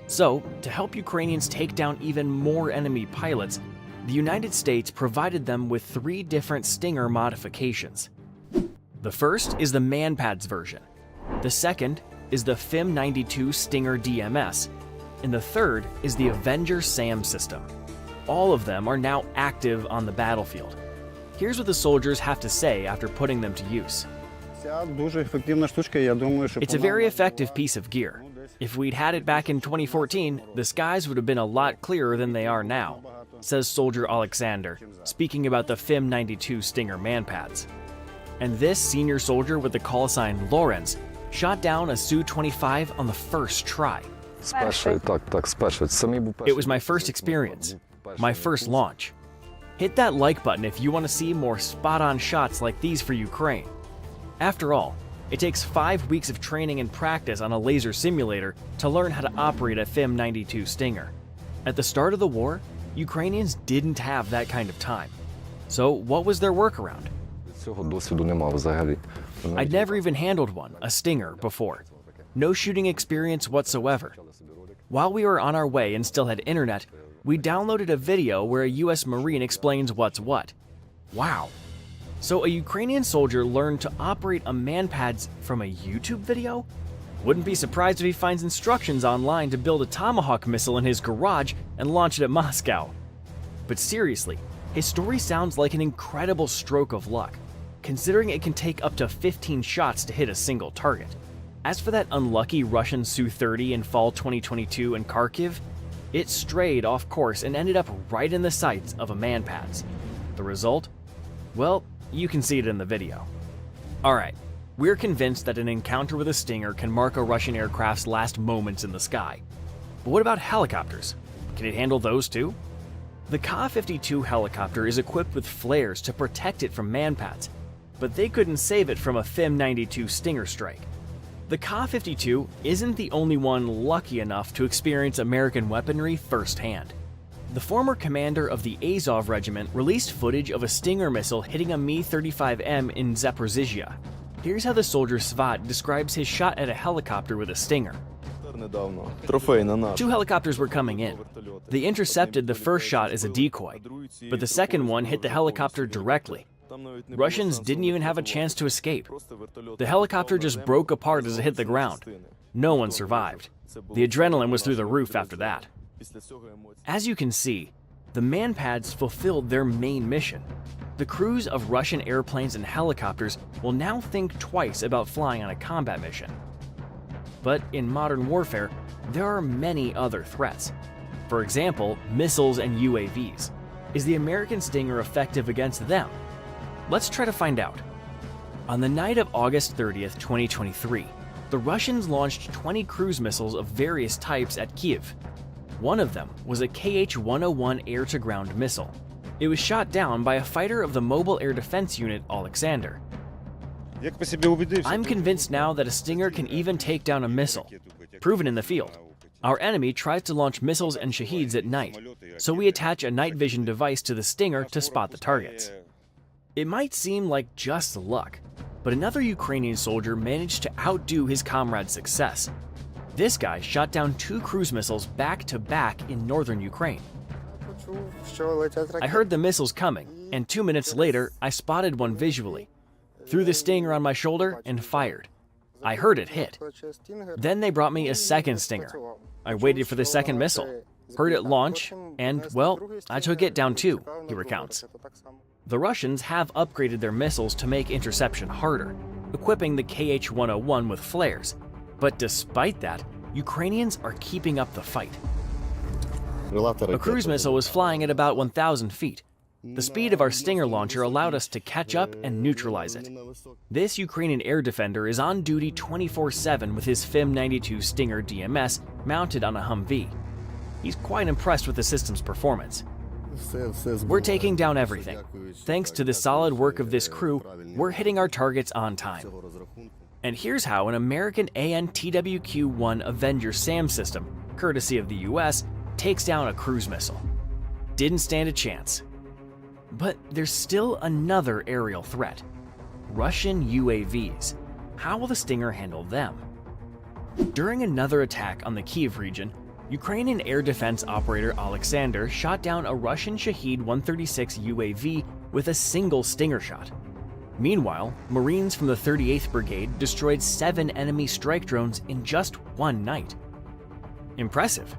So, to help Ukrainians take down even more enemy pilots, the United States provided them with 3 different Stinger modifications. The first is the man-pads version. The second is the FIM-92 Stinger DMS, and the third is the Avenger SAM system. All of them are now active on the battlefield. Here's what the soldiers have to say after putting them to use. It's a very effective piece of gear. If we'd had it back in 2014, the skies would have been a lot clearer than they are now, says Soldier Alexander, speaking about the FIM-92 Stinger man-pads. And this senior soldier with the call sign Lawrence shot down a Su-25 on the first try. It was my first experience, my first launch. Hit that like button if you want to see more spot-on shots like these for Ukraine. After all, it takes 5 weeks of training and practice on a laser simulator to learn how to operate a FIM-92 Stinger. At the start of the war, Ukrainians didn't have that kind of time. So what was their workaround? I'd never even handled one, a Stinger, before. No shooting experience whatsoever. While we were on our way and still had internet, we downloaded a video where a US Marine explains what's what. Wow. So a Ukrainian soldier learned to operate a man-pads from a YouTube video? Wouldn't be surprised if he finds instructions online to build a Tomahawk missile in his garage and launch it at Moscow. But seriously, his story sounds like an incredible stroke of luck, considering it can take up to 15 shots to hit a single target. As for that unlucky Russian Su-30 in fall 2022 in Kharkiv, it strayed off course and ended up right in the sights of a man-pads. The result? Well, you can see it in the video. Alright, we're convinced that an encounter with a Stinger can mark a Russian aircraft's last moments in the sky. But what about helicopters? Can it handle those too? The Ka-52 helicopter is equipped with flares to protect it from man-pads, but they couldn't save it from a FIM-92 Stinger strike. The Ka-52 isn't the only one lucky enough to experience American weaponry firsthand. The former commander of the Azov Regiment released footage of a Stinger missile hitting a Mi-35M in Zaporizhzhia. Here's how the soldier Svat describes his shot at a helicopter with a Stinger. 2 helicopters were coming in. They intercepted the first shot as a decoy, but the second one hit the helicopter directly. Russians didn't even have a chance to escape. The helicopter just broke apart as it hit the ground. No one survived. The adrenaline was through the roof after that. As you can see, the man-pads fulfilled their main mission. The crews of Russian airplanes and helicopters will now think twice about flying on a combat mission. But in modern warfare, there are many other threats. For example, missiles and UAVs. Is the American Stinger effective against them? Let's try to find out. On the night of August 30th, 2023, the Russians launched 20 cruise missiles of various types at Kyiv. One of them was a Kh-101 air-to-ground missile. It was shot down by a fighter of the Mobile Air Defense Unit, Alexander. I'm convinced now that a Stinger can even take down a missile, proven in the field. Our enemy tries to launch missiles and Shaheeds at night, so we attach a night vision device to the Stinger to spot the targets. It might seem like just luck, but another Ukrainian soldier managed to outdo his comrade's success. This guy shot down 2 cruise missiles back to back in northern Ukraine. I heard the missiles coming, and 2 minutes later, I spotted one visually, threw the Stinger on my shoulder, and fired. I heard it hit. Then they brought me a second Stinger. I waited for the second missile, heard it launch, and, well, I took it down too, he recounts. The Russians have upgraded their missiles to make interception harder, equipping the KH-101 with flares. But despite that, Ukrainians are keeping up the fight. A cruise missile was flying at about 1,000 feet. The speed of our Stinger launcher allowed us to catch up and neutralize it. This Ukrainian air defender is on duty 24/7 with his FIM-92 Stinger DMS mounted on a Humvee. He's quite impressed with the system's performance. We're taking down everything. Thanks to the solid work of this crew, we're hitting our targets on time. And here's how an American AN/TWQ-1 Avenger SAM system, courtesy of the US, takes down a cruise missile. Didn't stand a chance. But there's still another aerial threat: Russian UAVs. How will the Stinger handle them? During another attack on the Kyiv region, Ukrainian air defense operator Alexander shot down a Russian Shahed-136 UAV with a single Stinger shot. Meanwhile, Marines from the 38th Brigade destroyed 7 enemy strike drones in just one night. Impressive.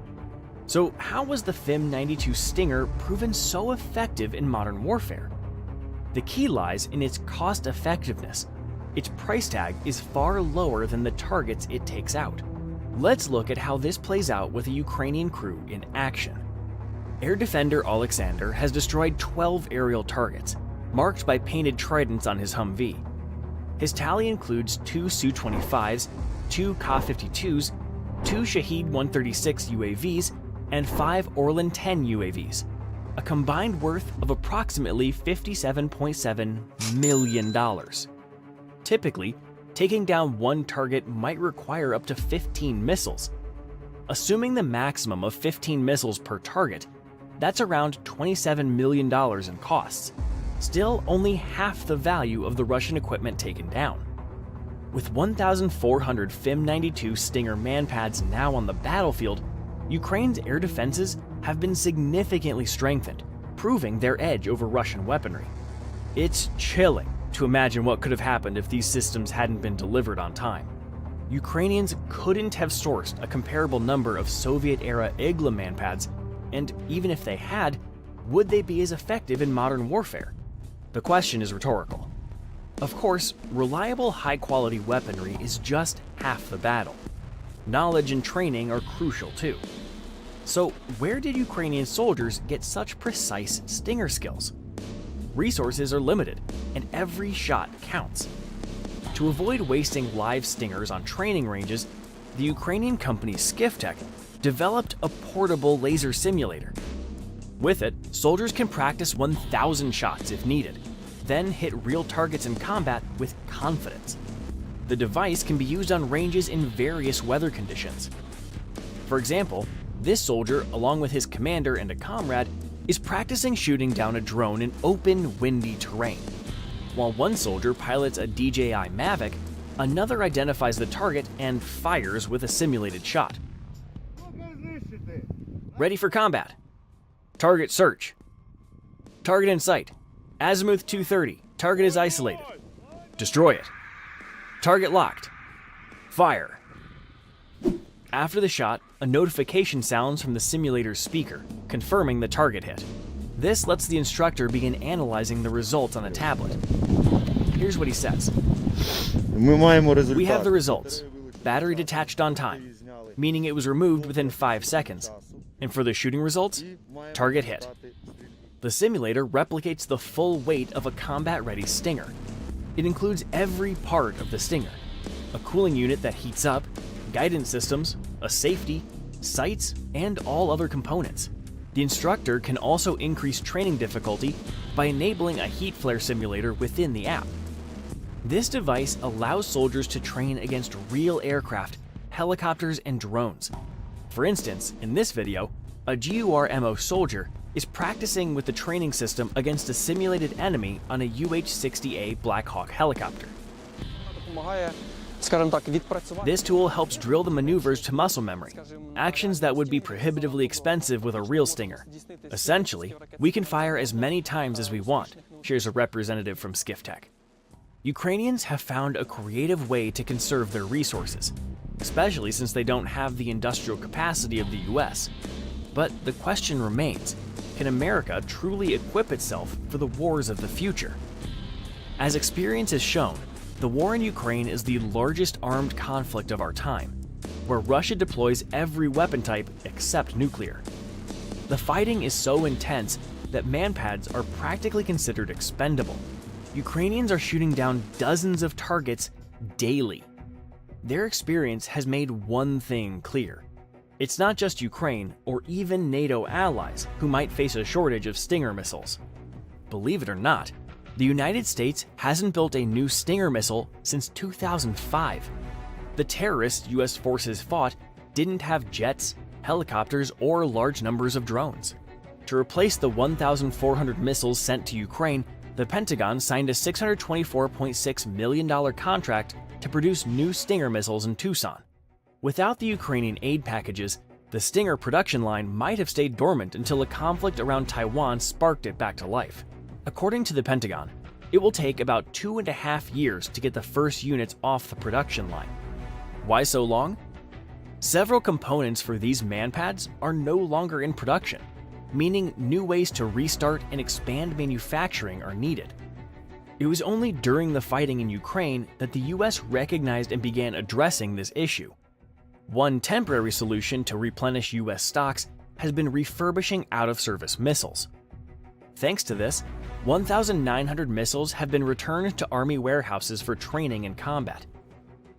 So how was the FIM-92 Stinger proven so effective in modern warfare? The key lies in its cost effectiveness. Its price tag is far lower than the targets it takes out. Let's look at how this plays out with a Ukrainian crew in action. Air defender Alexander has destroyed 12 aerial targets, marked by painted tridents on his Humvee. His tally includes 2 Su-25s, 2 Ka-52s, 2 Shahed-136 UAVs, and 5 Orlan-10 UAVs, a combined worth of approximately $57.7 million. Typically, taking down one target might require up to 15 missiles. Assuming the maximum of 15 missiles per target, that's around $27 million in costs, still only half the value of the Russian equipment taken down. With 1,400 FIM-92 Stinger manpads now on the battlefield, Ukraine's air defenses have been significantly strengthened, proving their edge over Russian weaponry. It's chilling to imagine what could have happened if these systems hadn't been delivered on time. Ukrainians couldn't have sourced a comparable number of Soviet-era Igla manpads, and even if they had, would they be as effective in modern warfare? The question is rhetorical. Of course, reliable, high-quality weaponry is just half the battle. Knowledge and training are crucial too. So, where did Ukrainian soldiers get such precise Stinger skills? Resources are limited, and every shot counts. To avoid wasting live Stingers on training ranges, the Ukrainian company Skiftek developed a portable laser simulator. With it, soldiers can practice 1,000 shots if needed, then hit real targets in combat with confidence. The device can be used on ranges in various weather conditions. For example, this soldier, along with his commander and a comrade, is practicing shooting down a drone in open, windy terrain. While one soldier pilots a DJI Mavic, another identifies the target and fires with a simulated shot. Ready for combat. Target search. Target in sight. Azimuth 230. Target is isolated. Destroy it. Target locked. Fire. After the shot, a notification sounds from the simulator's speaker, confirming the target hit. This lets the instructor begin analyzing the results on a tablet. Here's what he says. We have the results. Battery detached on time, meaning it was removed within 5 seconds. And for the shooting results, target hit. The simulator replicates the full weight of a combat-ready Stinger. It includes every part of the Stinger: a cooling unit that heats up, guidance systems, a safety, sights, and all other components. The instructor can also increase training difficulty by enabling a heat flare simulator within the app. This device allows soldiers to train against real aircraft, helicopters, and drones. For instance, in this video, a GUR-MO soldier is practicing with the training system against a simulated enemy on a UH-60A Black Hawk helicopter. This tool helps drill the maneuvers to muscle memory, actions that would be prohibitively expensive with a real Stinger. Essentially, we can fire as many times as we want, shares a representative from SkifTech. Ukrainians have found a creative way to conserve their resources, especially since they don't have the industrial capacity of the US. But the question remains, can America truly equip itself for the wars of the future? As experience has shown, the war in Ukraine is the largest armed conflict of our time, where Russia deploys every weapon type except nuclear. The fighting is so intense that manpads are practically considered expendable. Ukrainians are shooting down dozens of targets daily. Their experience has made one thing clear. It's not just Ukraine or even NATO allies who might face a shortage of Stinger missiles. Believe it or not, the United States hasn't built a new Stinger missile since 2005. The terrorists US forces fought didn't have jets, helicopters, or large numbers of drones. To replace the 1,400 missiles sent to Ukraine, the Pentagon signed a $624.6 million contract to produce new Stinger missiles in Tucson. Without the Ukrainian aid packages, the Stinger production line might have stayed dormant until a conflict around Taiwan sparked it back to life. According to the Pentagon, it will take about 2.5 years to get the first units off the production line. Why so long? Several components for these manpads are no longer in production, meaning new ways to restart and expand manufacturing are needed. It was only during the fighting in Ukraine that the US recognized and began addressing this issue. One temporary solution to replenish US stocks has been refurbishing out-of-service missiles. Thanks to this, 1,900 missiles have been returned to Army warehouses for training and combat.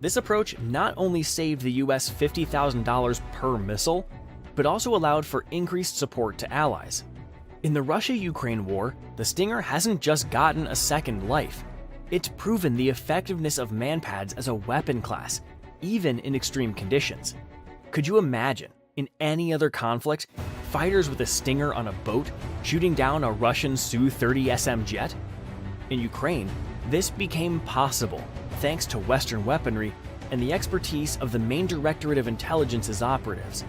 This approach not only saved the US $50,000 per missile, but also allowed for increased support to allies. In the Russia-Ukraine war, the Stinger hasn't just gotten a second life. It's proven the effectiveness of manpads as a weapon class, even in extreme conditions. Could you imagine, in any other conflict, fighters with a Stinger on a boat shooting down a Russian Su-30 SM jet? In Ukraine, this became possible thanks to Western weaponry and the expertise of the main Directorate of Intelligence's operatives.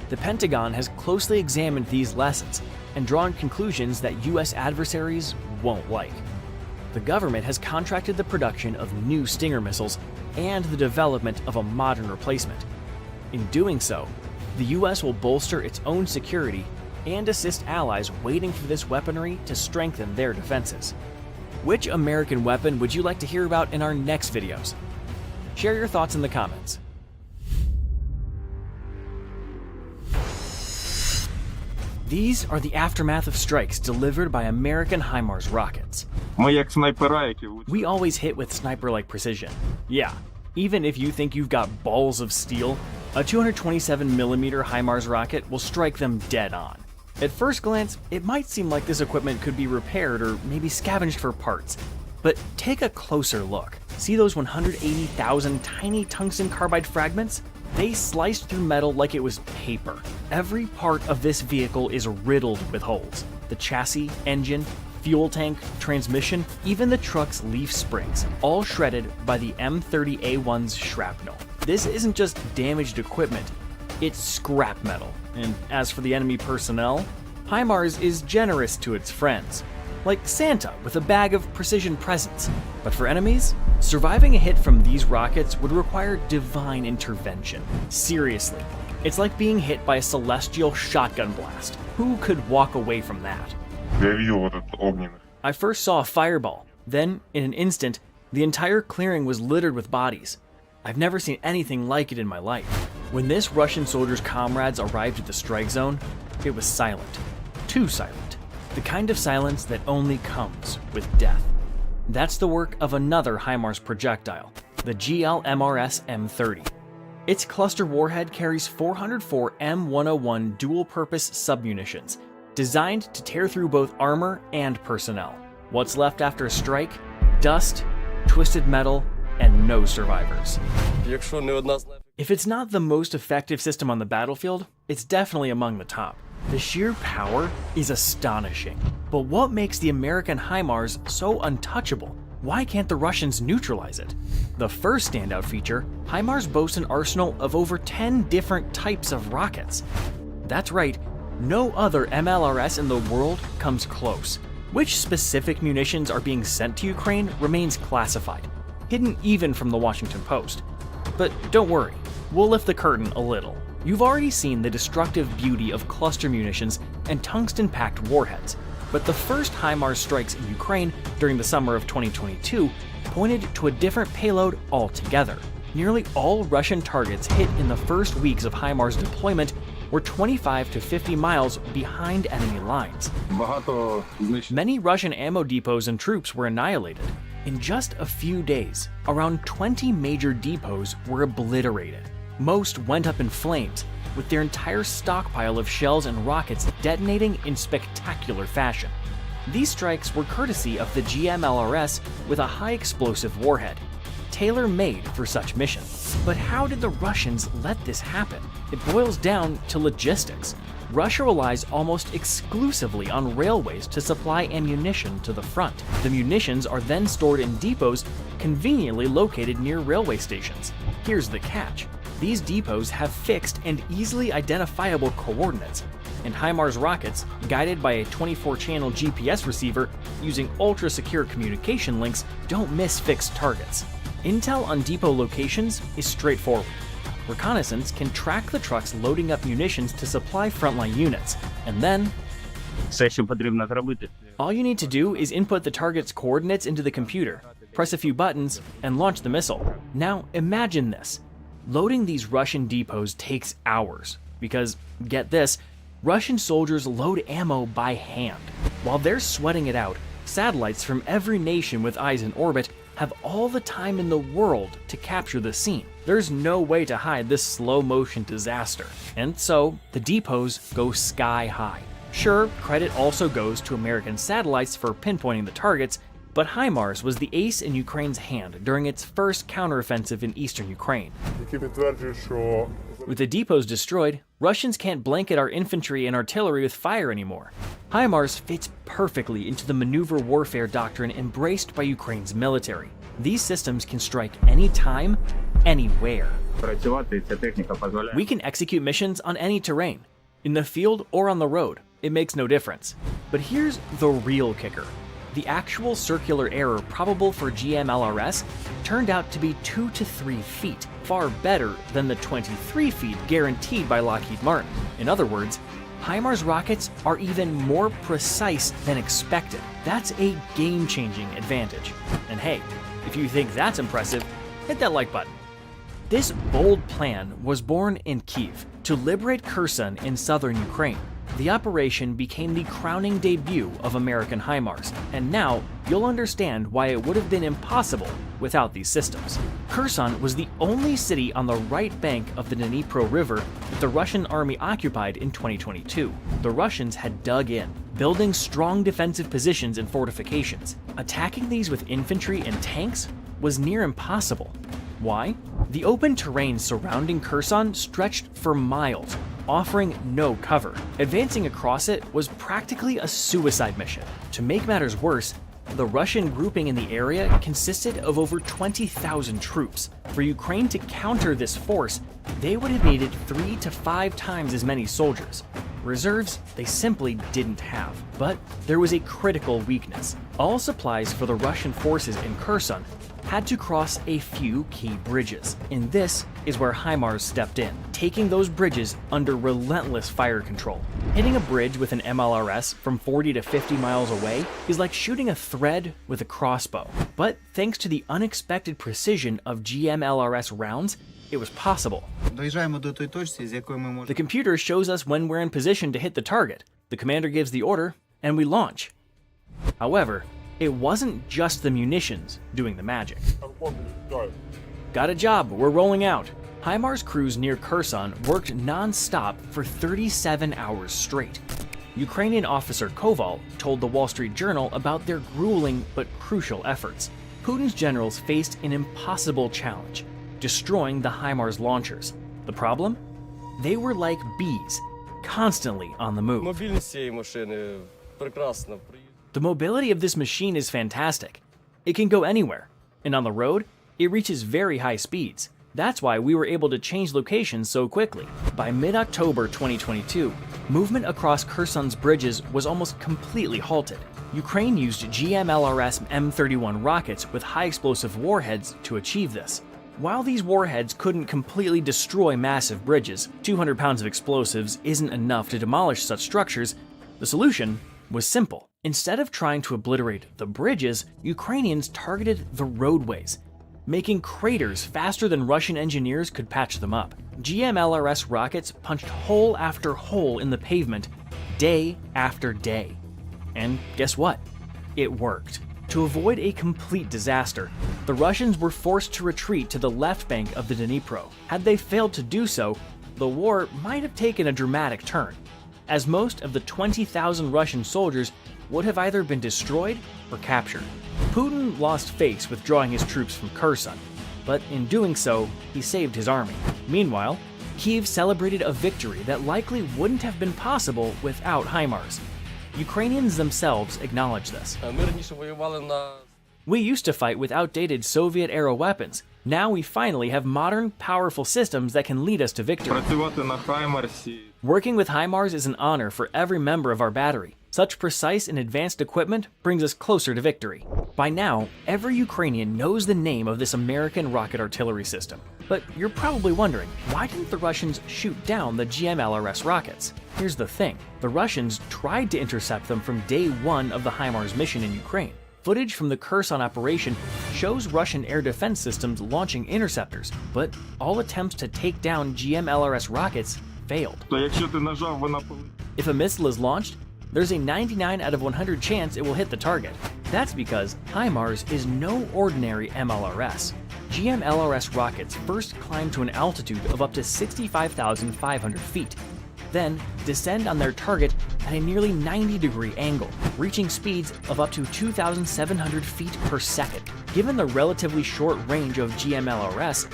The Pentagon has closely examined these lessons and drawn conclusions that US adversaries won't like. The government has contracted the production of new Stinger missiles and the development of a modern replacement. In doing so, the US will bolster its own security and assist allies waiting for this weaponry to strengthen their defenses. Which American weapon would you like to hear about in our next videos? Share your thoughts in the comments. These are the aftermath of strikes delivered by American HIMARS rockets. We always hit with sniper-like precision. Yeah, even if you think you've got balls of steel, a 227mm HIMARS rocket will strike them dead on. At first glance, it might seem like this equipment could be repaired or maybe scavenged for parts. But take a closer look. See those 180,000 tiny tungsten carbide fragments? They sliced through metal like it was paper. Every part of this vehicle is riddled with holes. The chassis, engine, fuel tank, transmission, even the truck's leaf springs, all shredded by the M30A1's shrapnel. This isn't just damaged equipment, it's scrap metal. And as for the enemy personnel, HIMARS is generous to its friends, like Santa with a bag of precision presents. But for enemies, surviving a hit from these rockets would require divine intervention. Seriously, it's like being hit by a celestial shotgun blast. Who could walk away from that? I first saw a fireball, then, in an instant, the entire clearing was littered with bodies. I've never seen anything like it in my life. When this Russian soldier's comrades arrived at the strike zone, it was silent. Too silent. The kind of silence that only comes with death. That's the work of another HIMARS projectile, the GLMRS M30. Its cluster warhead carries 404 M101 dual-purpose submunitions, designed to tear through both armor and personnel. What's left after a strike? Dust, twisted metal, and no survivors. If it's not the most effective system on the battlefield, it's definitely among the top. The sheer power is astonishing. But what makes the American HIMARS so untouchable? why can't the Russians neutralize it? The first standout feature, HIMARS boasts an arsenal of over 10 different types of rockets. That's right, no other MLRS in the world comes close. Which specific munitions are being sent to Ukraine remains classified, hidden even from the Washington Post. But don't worry, we'll lift the curtain a little. You've already seen the destructive beauty of cluster munitions and tungsten-packed warheads, but the first HIMARS strikes in Ukraine during the summer of 2022 pointed to a different payload altogether. Nearly all Russian targets hit in the first weeks of HIMARS deployment were 25 to 50 miles behind enemy lines. Many Russian ammo depots and troops were annihilated. In just a few days, around 20 major depots were obliterated. Most went up in flames, with their entire stockpile of shells and rockets detonating in spectacular fashion. These strikes were courtesy of the GMLRS with a high explosive warhead, tailor-made for such missions. But how did the Russians let this happen? It boils down to logistics. Russia relies almost exclusively on railways to supply ammunition to the front. The munitions are then stored in depots conveniently located near railway stations. Here's the catch. These depots have fixed and easily identifiable coordinates, and HIMARS rockets, guided by a 24-channel GPS receiver using ultra-secure communication links, don't miss fixed targets. Intel on depot locations is straightforward. Reconnaissance can track the trucks loading up munitions to supply frontline units, and then all you need to do is input the target's coordinates into the computer, press a few buttons, and launch the missile. Now imagine this. Loading these Russian depots takes hours, because, get this, Russian soldiers load ammo by hand. While they're sweating it out, satellites from every nation with eyes in orbit have all the time in the world to capture the scene. There's no way to hide this slow-motion disaster, and so the depots go sky high. Sure, credit also goes to American satellites for pinpointing the targets, but HIMARS was the ace in Ukraine's hand during its first counteroffensive in eastern Ukraine. With the depots destroyed, Russians can't blanket our infantry and artillery with fire anymore. HIMARS fits perfectly into the maneuver warfare doctrine embraced by Ukraine's military. These systems can strike anytime, anywhere. We can execute missions on any terrain, in the field or on the road. It makes no difference. But here's the real kicker. The actual circular error probable for GMLRS turned out to be 2 to 3 feet, far better than the 23 feet guaranteed by Lockheed Martin. In other words, HIMARS rockets are even more precise than expected. That's a game-changing advantage. And hey, if you think that's impressive, hit that like button. This bold plan was born in Kyiv to liberate Kherson in southern Ukraine. The operation became the crowning debut of American HIMARS, and now you'll understand why it would have been impossible without these systems. Kherson was the only city on the right bank of the Dnipro River that the Russian army occupied in 2022. The Russians had dug in, building strong defensive positions and fortifications. Attacking these with infantry and tanks was near impossible. Why? The open terrain surrounding Kherson stretched for miles, offering no cover. Advancing across it was practically a suicide mission. To make matters worse, the Russian grouping in the area consisted of over 20,000 troops. For Ukraine to counter this force, they would have needed 3 to 5 times as many soldiers. Reserves they simply didn't have. But there was a critical weakness. All supplies for the Russian forces in Kherson had to cross a few key bridges. And this is where HIMARS stepped in, taking those bridges under relentless fire control. Hitting a bridge with an MLRS from 40 to 50 miles away is like shooting a thread with a crossbow. But thanks to the unexpected precision of GMLRS rounds, it was possible. The computer shows us when we're in position to hit the target. The commander gives the order, and we launch. However, it wasn't just the munitions doing the magic. Got a job, we're rolling out. HIMARS crews near Kherson worked non-stop for 37 hours straight. Ukrainian officer Koval told the Wall Street Journal about their grueling but crucial efforts. Putin's generals faced an impossible challenge, destroying the HIMARS launchers. The problem? They were like bees, constantly on the move. The mobility of this machine is fantastic. It can go anywhere, and on the road, it reaches very high speeds. That's why we were able to change locations so quickly. By mid-October 2022, movement across Kherson's bridges was almost completely halted. Ukraine used GMLRS M31 rockets with high explosive warheads to achieve this. While these warheads couldn't completely destroy massive bridges, 200 pounds of explosives isn't enough to demolish such structures. The solution was simple. Instead of trying to obliterate the bridges, Ukrainians targeted the roadways, making craters faster than Russian engineers could patch them up. GMLRS rockets punched hole after hole in the pavement, day after day. And guess what? It worked. To avoid a complete disaster, the Russians were forced to retreat to the left bank of the Dnipro. Had they failed to do so, the war might have taken a dramatic turn, as most of the 20,000 Russian soldiers would have either been destroyed or captured. Putin lost face withdrawing his troops from Kherson, but in doing so, he saved his army. Meanwhile, Kyiv celebrated a victory that likely wouldn't have been possible without HIMARS. Ukrainians themselves acknowledge this. We used to fight with outdated Soviet-era weapons. Now we finally have modern, powerful systems that can lead us to victory. Working with HIMARS is an honor for every member of our battery. Such precise and advanced equipment brings us closer to victory. By now, every Ukrainian knows the name of this American rocket artillery system. But you're probably wondering, why didn't the Russians shoot down the GMLRS rockets? Here's the thing, the Russians tried to intercept them from day one of the HIMARS mission in Ukraine. Footage from the Kherson operation shows Russian air defense systems launching interceptors, but all attempts to take down GMLRS rockets failed. If a missile is launched, there's a 99 out of 100 chance it will hit the target. That's because HIMARS is no ordinary MLRS. GMLRS rockets first climb to an altitude of up to 65,500 feet, then descend on their target at a nearly 90-degree angle, reaching speeds of up to 2,700 feet per second. Given the relatively short range of GMLRS,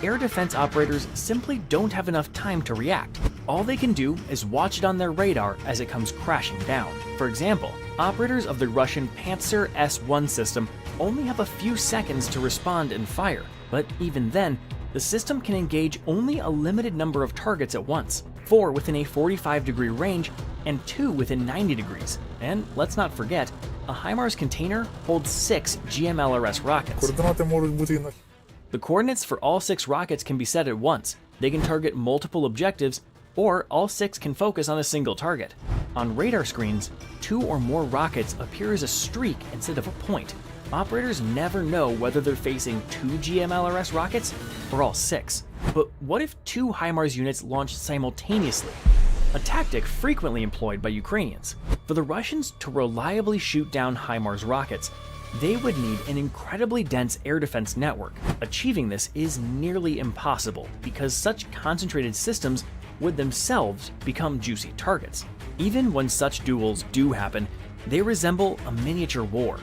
air defense operators simply don't have enough time to react. All they can do is watch it on their radar as it comes crashing down. For example, operators of the Russian Pantsir S-1 system only have a few seconds to respond and fire, but even then, the system can engage only a limited number of targets at once, 4 within a 45-degree range and 2 within 90 degrees. And let's not forget, a HIMARS container holds 6 GMLRS rockets. The coordinates for all 6 rockets can be set at once. They can target multiple objectives, or all 6 can focus on a single target. On radar screens, 2 or more rockets appear as a streak instead of a point. Operators never know whether they're facing 2 GMLRS rockets or all 6. But what if 2 HIMARS units launched simultaneously? A tactic frequently employed by Ukrainians. For the Russians to reliably shoot down HIMARS rockets, they would need an incredibly dense air defense network. Achieving this is nearly impossible because such concentrated systems would themselves become juicy targets. Even when such duels do happen, they resemble a miniature war.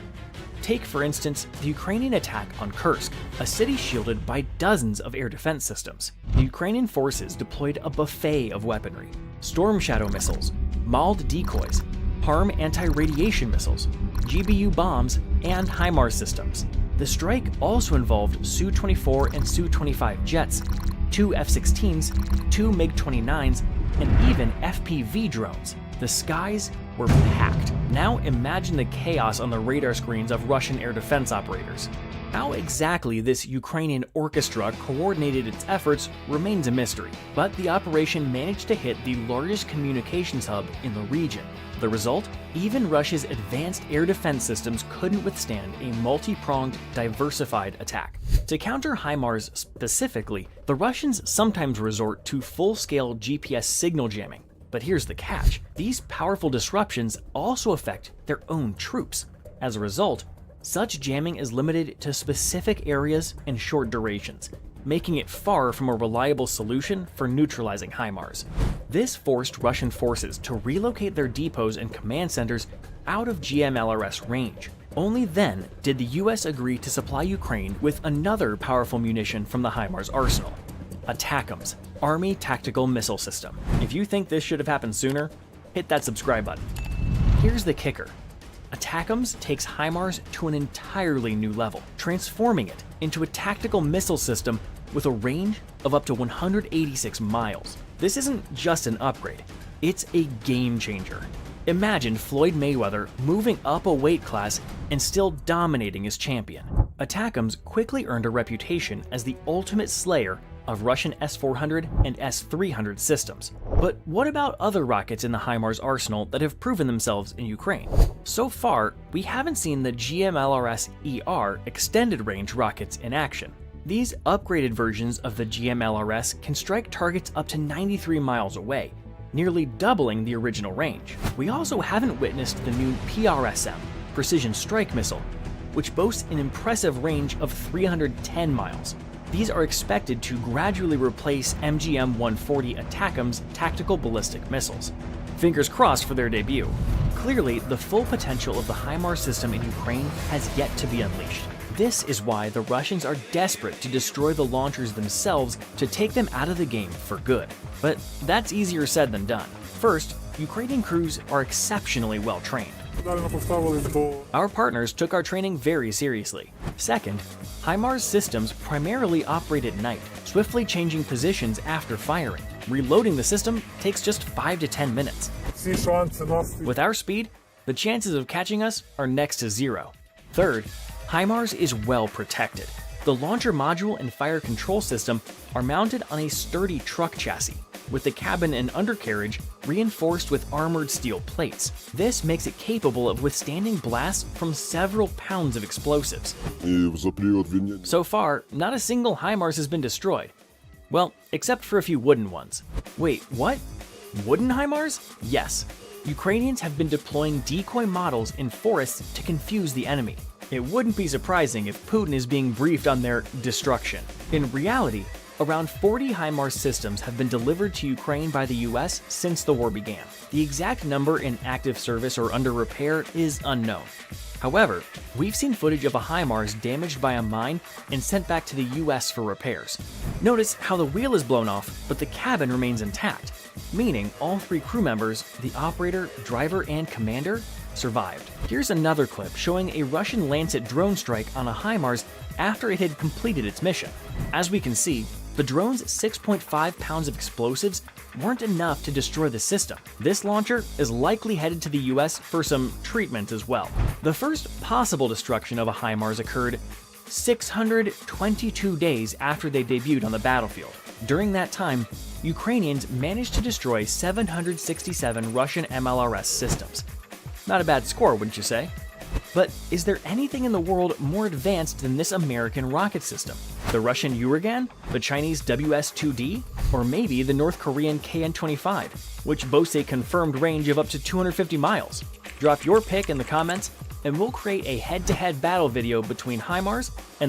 Take, for instance, the Ukrainian attack on Kursk, a city shielded by dozens of air defense systems. The Ukrainian forces deployed a buffet of weaponry: Storm Shadow missiles, mauled decoys, HARM anti-radiation missiles, GBU bombs, and HIMARS systems. The strike also involved Su-24 and Su-25 jets, 2 F-16s, 2 MiG-29s, and even FPV drones. The skies were packed. Now imagine the chaos on the radar screens of Russian air defense operators. How exactly this Ukrainian orchestra coordinated its efforts remains a mystery, but the operation managed to hit the largest communications hub in the region. The result? Even Russia's advanced air defense systems couldn't withstand a multi-pronged, diversified attack. To counter HIMARS specifically, the Russians sometimes resort to full-scale GPS signal jamming. But here's the catch: these powerful disruptions also affect their own troops. As a result, such jamming is limited to specific areas and short durations, making it far from a reliable solution for neutralizing HIMARS. This forced Russian forces to relocate their depots and command centers out of GMLRS range. Only then did the US agree to supply Ukraine with another powerful munition from the HIMARS arsenal: ATACMS, Army Tactical Missile System. If you think this should have happened sooner, hit that subscribe button. Here's the kicker: ATACMS takes HIMARS to an entirely new level, transforming it into a tactical missile system with a range of up to 186 miles. This isn't just an upgrade, it's a game changer. Imagine Floyd Mayweather moving up a weight class and still dominating as champion. ATACMS quickly earned a reputation as the ultimate slayer of Russian S-400 and S-300 systems. But what about other rockets in the HIMARS arsenal that have proven themselves in Ukraine? So far, we haven't seen the GMLRS-ER extended range rockets in action. These upgraded versions of the GMLRS can strike targets up to 93 miles away, nearly doubling the original range. We also haven't witnessed the new PRSM, Precision Strike Missile, which boasts an impressive range of 310 miles. These are expected to gradually replace MGM-140 ATACMS tactical ballistic missiles. Fingers crossed for their debut. Clearly, the full potential of the HIMARS system in Ukraine has yet to be unleashed. This is why the Russians are desperate to destroy the launchers themselves to take them out of the game for good. But that's easier said than done. First, Ukrainian crews are exceptionally well trained. Our partners took our training very seriously. Second, HIMARS systems primarily operate at night, swiftly changing positions after firing. Reloading the system takes just 5 to 10 minutes. With our speed, the chances of catching us are next to zero. Third, HIMARS is well protected. The launcher module and fire control system are mounted on a sturdy truck chassis, with the cabin and undercarriage reinforced with armored steel plates. This makes it capable of withstanding blasts from several pounds of explosives. So far, not a single HIMARS has been destroyed. Well, except for a few wooden ones. Wait, what? Wooden HIMARS? Yes. Ukrainians have been deploying decoy models in forests to confuse the enemy. It wouldn't be surprising if Putin is being briefed on their destruction. In reality, around 40 HIMARS systems have been delivered to Ukraine by the US since the war began. The exact number in active service or under repair is unknown. However, we've seen footage of a HIMARS damaged by a mine and sent back to the US for repairs. Notice how the wheel is blown off, but the cabin remains intact, meaning all 3 crew members, the operator, driver, and commander, survived. Here's another clip showing a Russian Lancet drone strike on a HIMARS after it had completed its mission. As we can see, the drone's 6.5 pounds of explosives weren't enough to destroy the system. This launcher is likely headed to the US for some treatment as well. The first possible destruction of a HIMARS occurred 622 days after they debuted on the battlefield. During that time, Ukrainians managed to destroy 767 Russian MLRS systems. Not a bad score, wouldn't you say? But is there anything in the world more advanced than this American rocket system? The Russian Uragan? The Chinese WS-2D? Or maybe the North Korean KN-25, which boasts a confirmed range of up to 250 miles? Drop your pick in the comments, and we'll create a head-to-head battle video between HIMARS and the